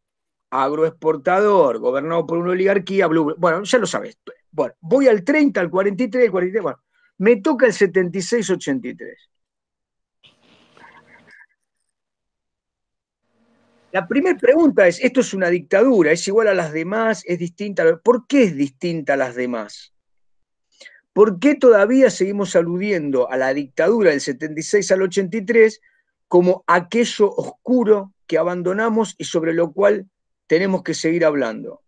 agroexportador, gobernado por una oligarquía, bueno, ya lo sabes. Bueno, voy al 30, al 43, al 43, bueno, me toca el 76-83. La primera pregunta es, ¿esto es una dictadura? ¿Es igual a las demás? ¿Es distinta? ¿Por qué es distinta a las demás? ¿Por qué todavía seguimos aludiendo a la dictadura del 76 al 83 como aquello oscuro que abandonamos y sobre lo cual tenemos que seguir hablando?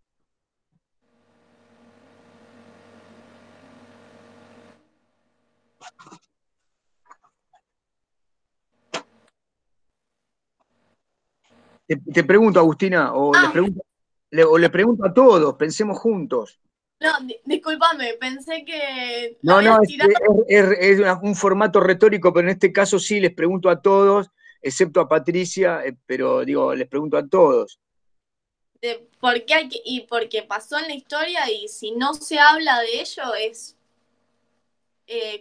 Te pregunto, Agustina, le pregunto a todos, pensemos juntos. No, discúlpame, pensé que No, es un formato retórico, pero en este caso sí les pregunto a todos, excepto a Patricia, pero digo, les pregunto a todos. ¿Por qué porque pasó en la historia y si no se habla de ello es,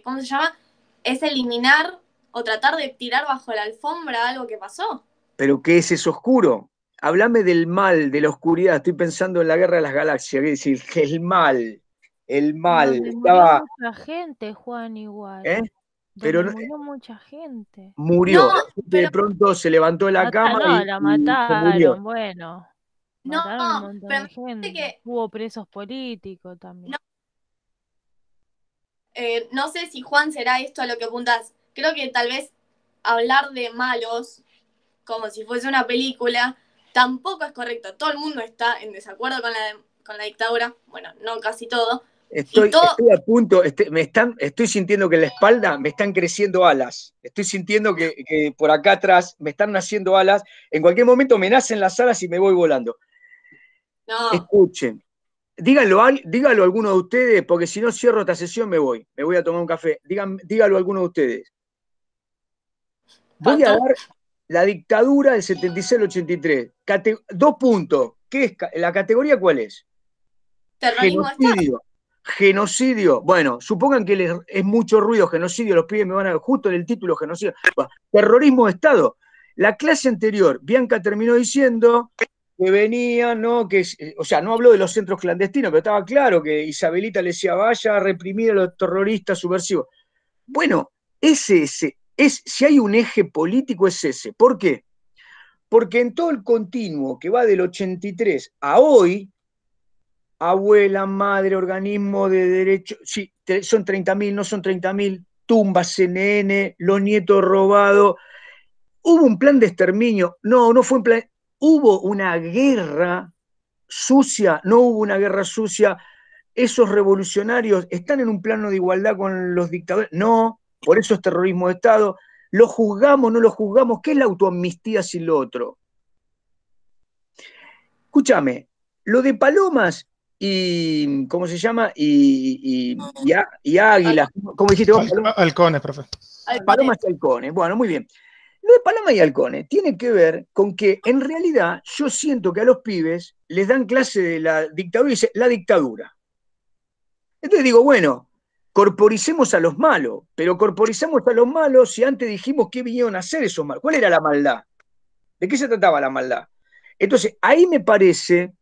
¿cómo se llama? Es eliminar o tratar de tirar bajo la alfombra algo que pasó. ¿Pero qué es eso oscuro? Háblame del mal, de la oscuridad. Estoy pensando en la Guerra de las Galaxias. Es decir, el mal. Donde murió mucha gente, Juan, igual. Pero murió mucha gente. Murió. De pronto se levantó de la cama y la se murió. mataron, bueno. No, Mataron un montón pero de gente. Hubo presos políticos también. No sé si, Juan, será esto a lo que apuntas. Creo que tal vez hablar de malos como si fuese una película tampoco es correcto. Todo el mundo está en desacuerdo con la dictadura. Bueno, no casi todo. Estoy a punto, estoy sintiendo que en la espalda me están creciendo alas. Estoy sintiendo que por acá atrás me están naciendo alas. En cualquier momento me nacen las alas y me voy volando. No. Escuchen. Díganlo a alguno de ustedes, porque si no cierro esta sesión me voy. Me voy a tomar un café. Díganlo a alguno de ustedes. Voy a dar la dictadura del 76 al 83. 2 puntos. ¿Qué es? ¿La categoría cuál es? Genocidio. Genocidio. Bueno, supongan que es mucho ruido genocidio, los pibes me van a ver justo en el título genocidio. Terrorismo de Estado. La clase anterior, Bianca terminó diciendo que venía, ¿no? O sea, no habló de los centros clandestinos, pero estaba claro que Isabelita le decía, vaya a reprimir a los terroristas subversivos. Bueno, si hay un eje político es ese. ¿Por qué? Porque en todo el continuo que va del 83 a hoy, abuela, madre, organismo de derecho, sí, son 30.000, no son 30.000, tumbas, CNN, los nietos robados, hubo un plan de exterminio, no fue un plan, hubo una guerra sucia, no hubo una guerra sucia, esos revolucionarios están en un plano de igualdad con los dictadores, no, por eso es terrorismo de Estado, lo juzgamos, no lo juzgamos, ¿qué es la autoamnistía sin lo otro? Escúchame, lo de Palomas ¿cómo se llama? Y Águilas, ¿cómo dijiste vos? Halcones, profe. Palomas y halcones. Bueno, muy bien. Lo de Paloma y halcones tiene que ver con que en realidad yo siento que a los pibes les dan clase de la dictadura y dice la dictadura. Entonces digo, bueno, corporicemos a los malos, pero corporicemos a los malos si antes dijimos qué vinieron a hacer esos malos. ¿Cuál era la maldad? ¿De qué se trataba la maldad? Entonces, ahí me parece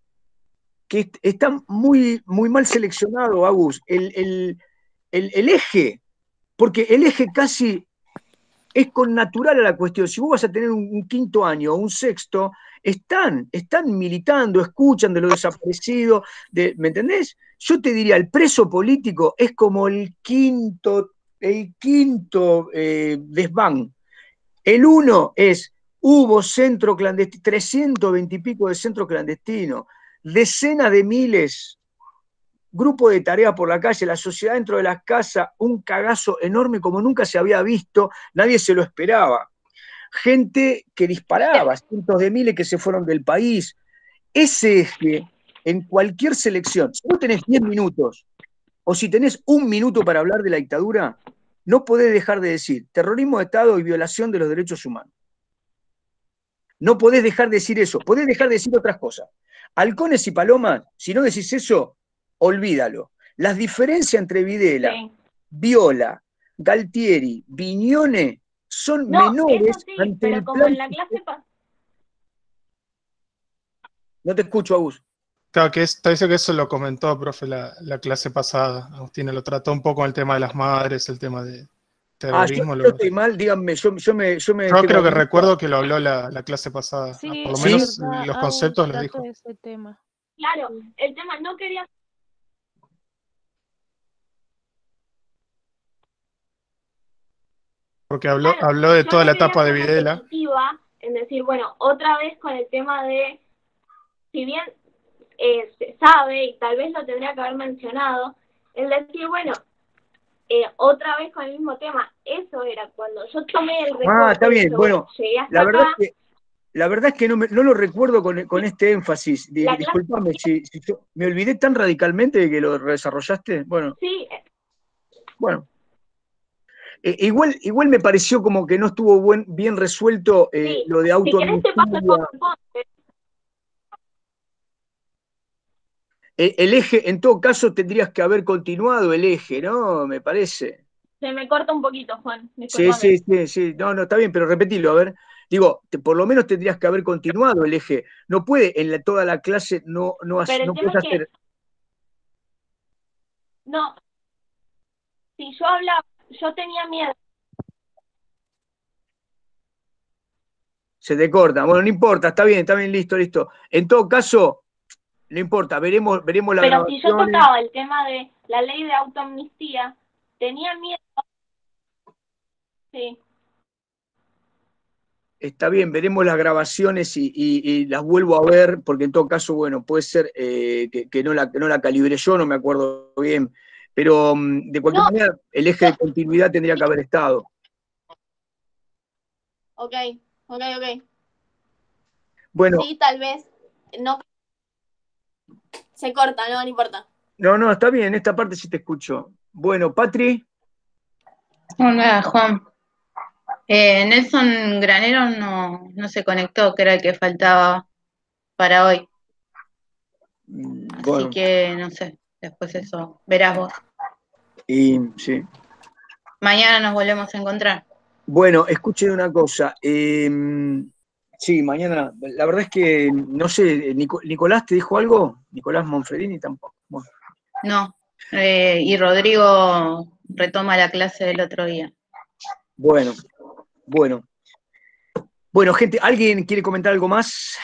que está muy, muy mal seleccionado, Agus, el eje, porque el eje casi es connatural a la cuestión. Si vos vas a tener un quinto año o un sexto, están militando, escuchan de lo desaparecido, ¿me entendés? Yo te diría, el preso político es como el quinto desván. El uno es, hubo centro clandestino, 320 y pico de centros clandestinos, decenas de miles, grupo de tarea por la calle, la sociedad dentro de las casas, un cagazo enorme como nunca se había visto, nadie se lo esperaba. Gente que disparaba, cientos de miles que se fueron del país. Ese eje, en cualquier selección, si vos tenés 10 minutos, o si tenés 1 minuto para hablar de la dictadura, no podés dejar de decir terrorismo de Estado y violación de los derechos humanos. No podés dejar de decir eso, podés dejar de decir otras cosas. Halcones y palomas, si no decís eso, olvídalo. Las diferencias entre Videla, Viola, Galtieri, Viñone son menores eso sí, ante pero el como plan. en la clase No te escucho, Agus. Claro, que parece que eso lo comentó, profe, la clase pasada. Agustina lo trató un poco el tema de las madres, el tema de terrorismo. Yo estoy mal, díganme, yo creo que recuerdo que lo habló la clase pasada. Sí, Por lo es menos verdad, los Agus conceptos los trató dijo. ese tema. Claro, el tema no quería. Porque habló de Yo toda no la etapa de quería ser Videla. repetitiva en decir, bueno, otra vez con el tema de, si bien se sabe y tal vez lo tendría que haber mencionado, el decir, bueno, otra vez con el mismo tema. Eso era cuando yo tomé el recorte. Está bien, bueno, llegué hasta la verdad acá. la verdad es que no lo recuerdo con este énfasis. La Disculpame, si yo me olvidé tan radicalmente de que lo desarrollaste. Bueno, Sí, bueno. Igual me pareció como que no estuvo bien resuelto sí. lo de Si querés te paso el autoamnistía. PowerPoint. El eje, en todo caso, tendrías que haber continuado el eje, ¿no? Me parece. Se me corta un poquito, Juan. Sí. Disculpame. No, está bien, pero repetilo, a ver. Digo, por lo menos tendrías que haber continuado el eje. No puede en toda la clase no Pero el tema puedes es que hacer. no, si yo hablaba, yo tenía miedo. Se te corta. Bueno, no importa, está bien, listo. En todo caso, no importa, veremos la Pero grabación. si yo tocaba el tema de la ley de autoamnistía, tenía miedo. Sí. Está bien, veremos las grabaciones y las vuelvo a ver, porque en todo caso, bueno, puede ser que no la calibré yo, no me acuerdo bien. Pero de cualquier manera, el eje de continuidad tendría que haber estado. Ok. Bueno. Sí, tal vez. No. Se corta, no importa. No, está bien, esta parte sí te escucho. Bueno, Patri. Hola, Juan. Nelson Granero no se conectó, que era el que faltaba para hoy. Bueno. Así que, no sé, después eso verás vos. Y sí. Mañana nos volvemos a encontrar. Bueno, escuchen una cosa. Sí, mañana, la verdad es que, no sé, ¿Nicolás te dijo algo? Nicolás Monfredini tampoco. Bueno. No, y Rodrigo retoma la clase del otro día. Bueno, gente, ¿alguien quiere comentar algo más?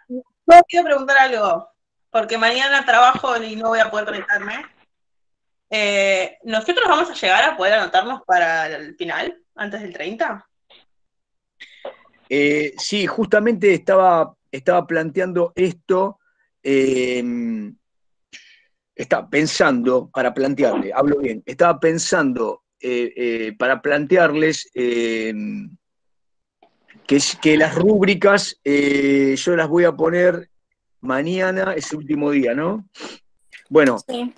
Yo quiero preguntar algo, porque mañana trabajo y no voy a poder conectarme. ¿Nosotros vamos a llegar a poder anotarnos para el final, antes del 30? Sí, justamente estaba planteando esto, estaba pensando, para plantearle, hablo bien, estaba pensando para plantearles que las rúbricas yo las voy a poner mañana, es el último día, ¿no? Bueno, sí.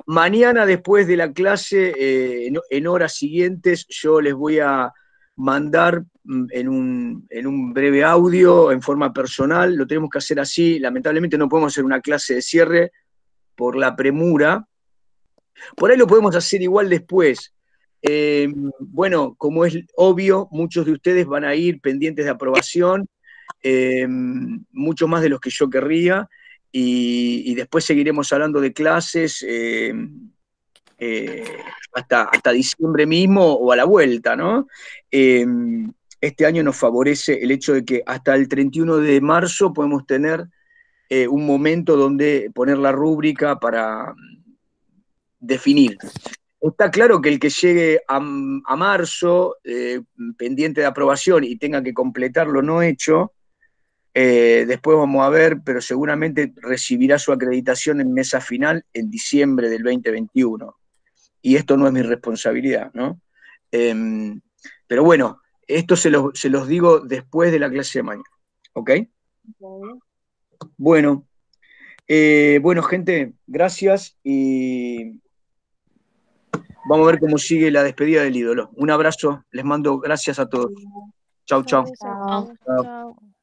Mañana, después de la clase, en horas siguientes, yo les voy a mandar en un breve audio, en forma personal. Lo tenemos que hacer así. Lamentablemente no podemos hacer una clase de cierre por la premura. Por ahí lo podemos hacer igual después. Bueno, como es obvio, muchos de ustedes van a ir pendientes de aprobación, mucho más de los que yo querría, y después seguiremos hablando de clases hasta diciembre mismo o a la vuelta, ¿no? Este año nos favorece el hecho de que hasta el 31 de marzo podemos tener un momento donde poner la rúbrica para definir. Está claro que el que llegue a marzo, pendiente de aprobación, y tenga que completar lo no hecho, después vamos a ver, pero seguramente recibirá su acreditación en mesa final en diciembre del 2021. Y esto no es mi responsabilidad, ¿no? Pero bueno, esto se los digo después de la clase de mañana, ¿ok? Bueno, gente, gracias, y vamos a ver cómo sigue la despedida del ídolo. Un abrazo, les mando gracias a todos. Chau, chau. Chao. Chau. Chao.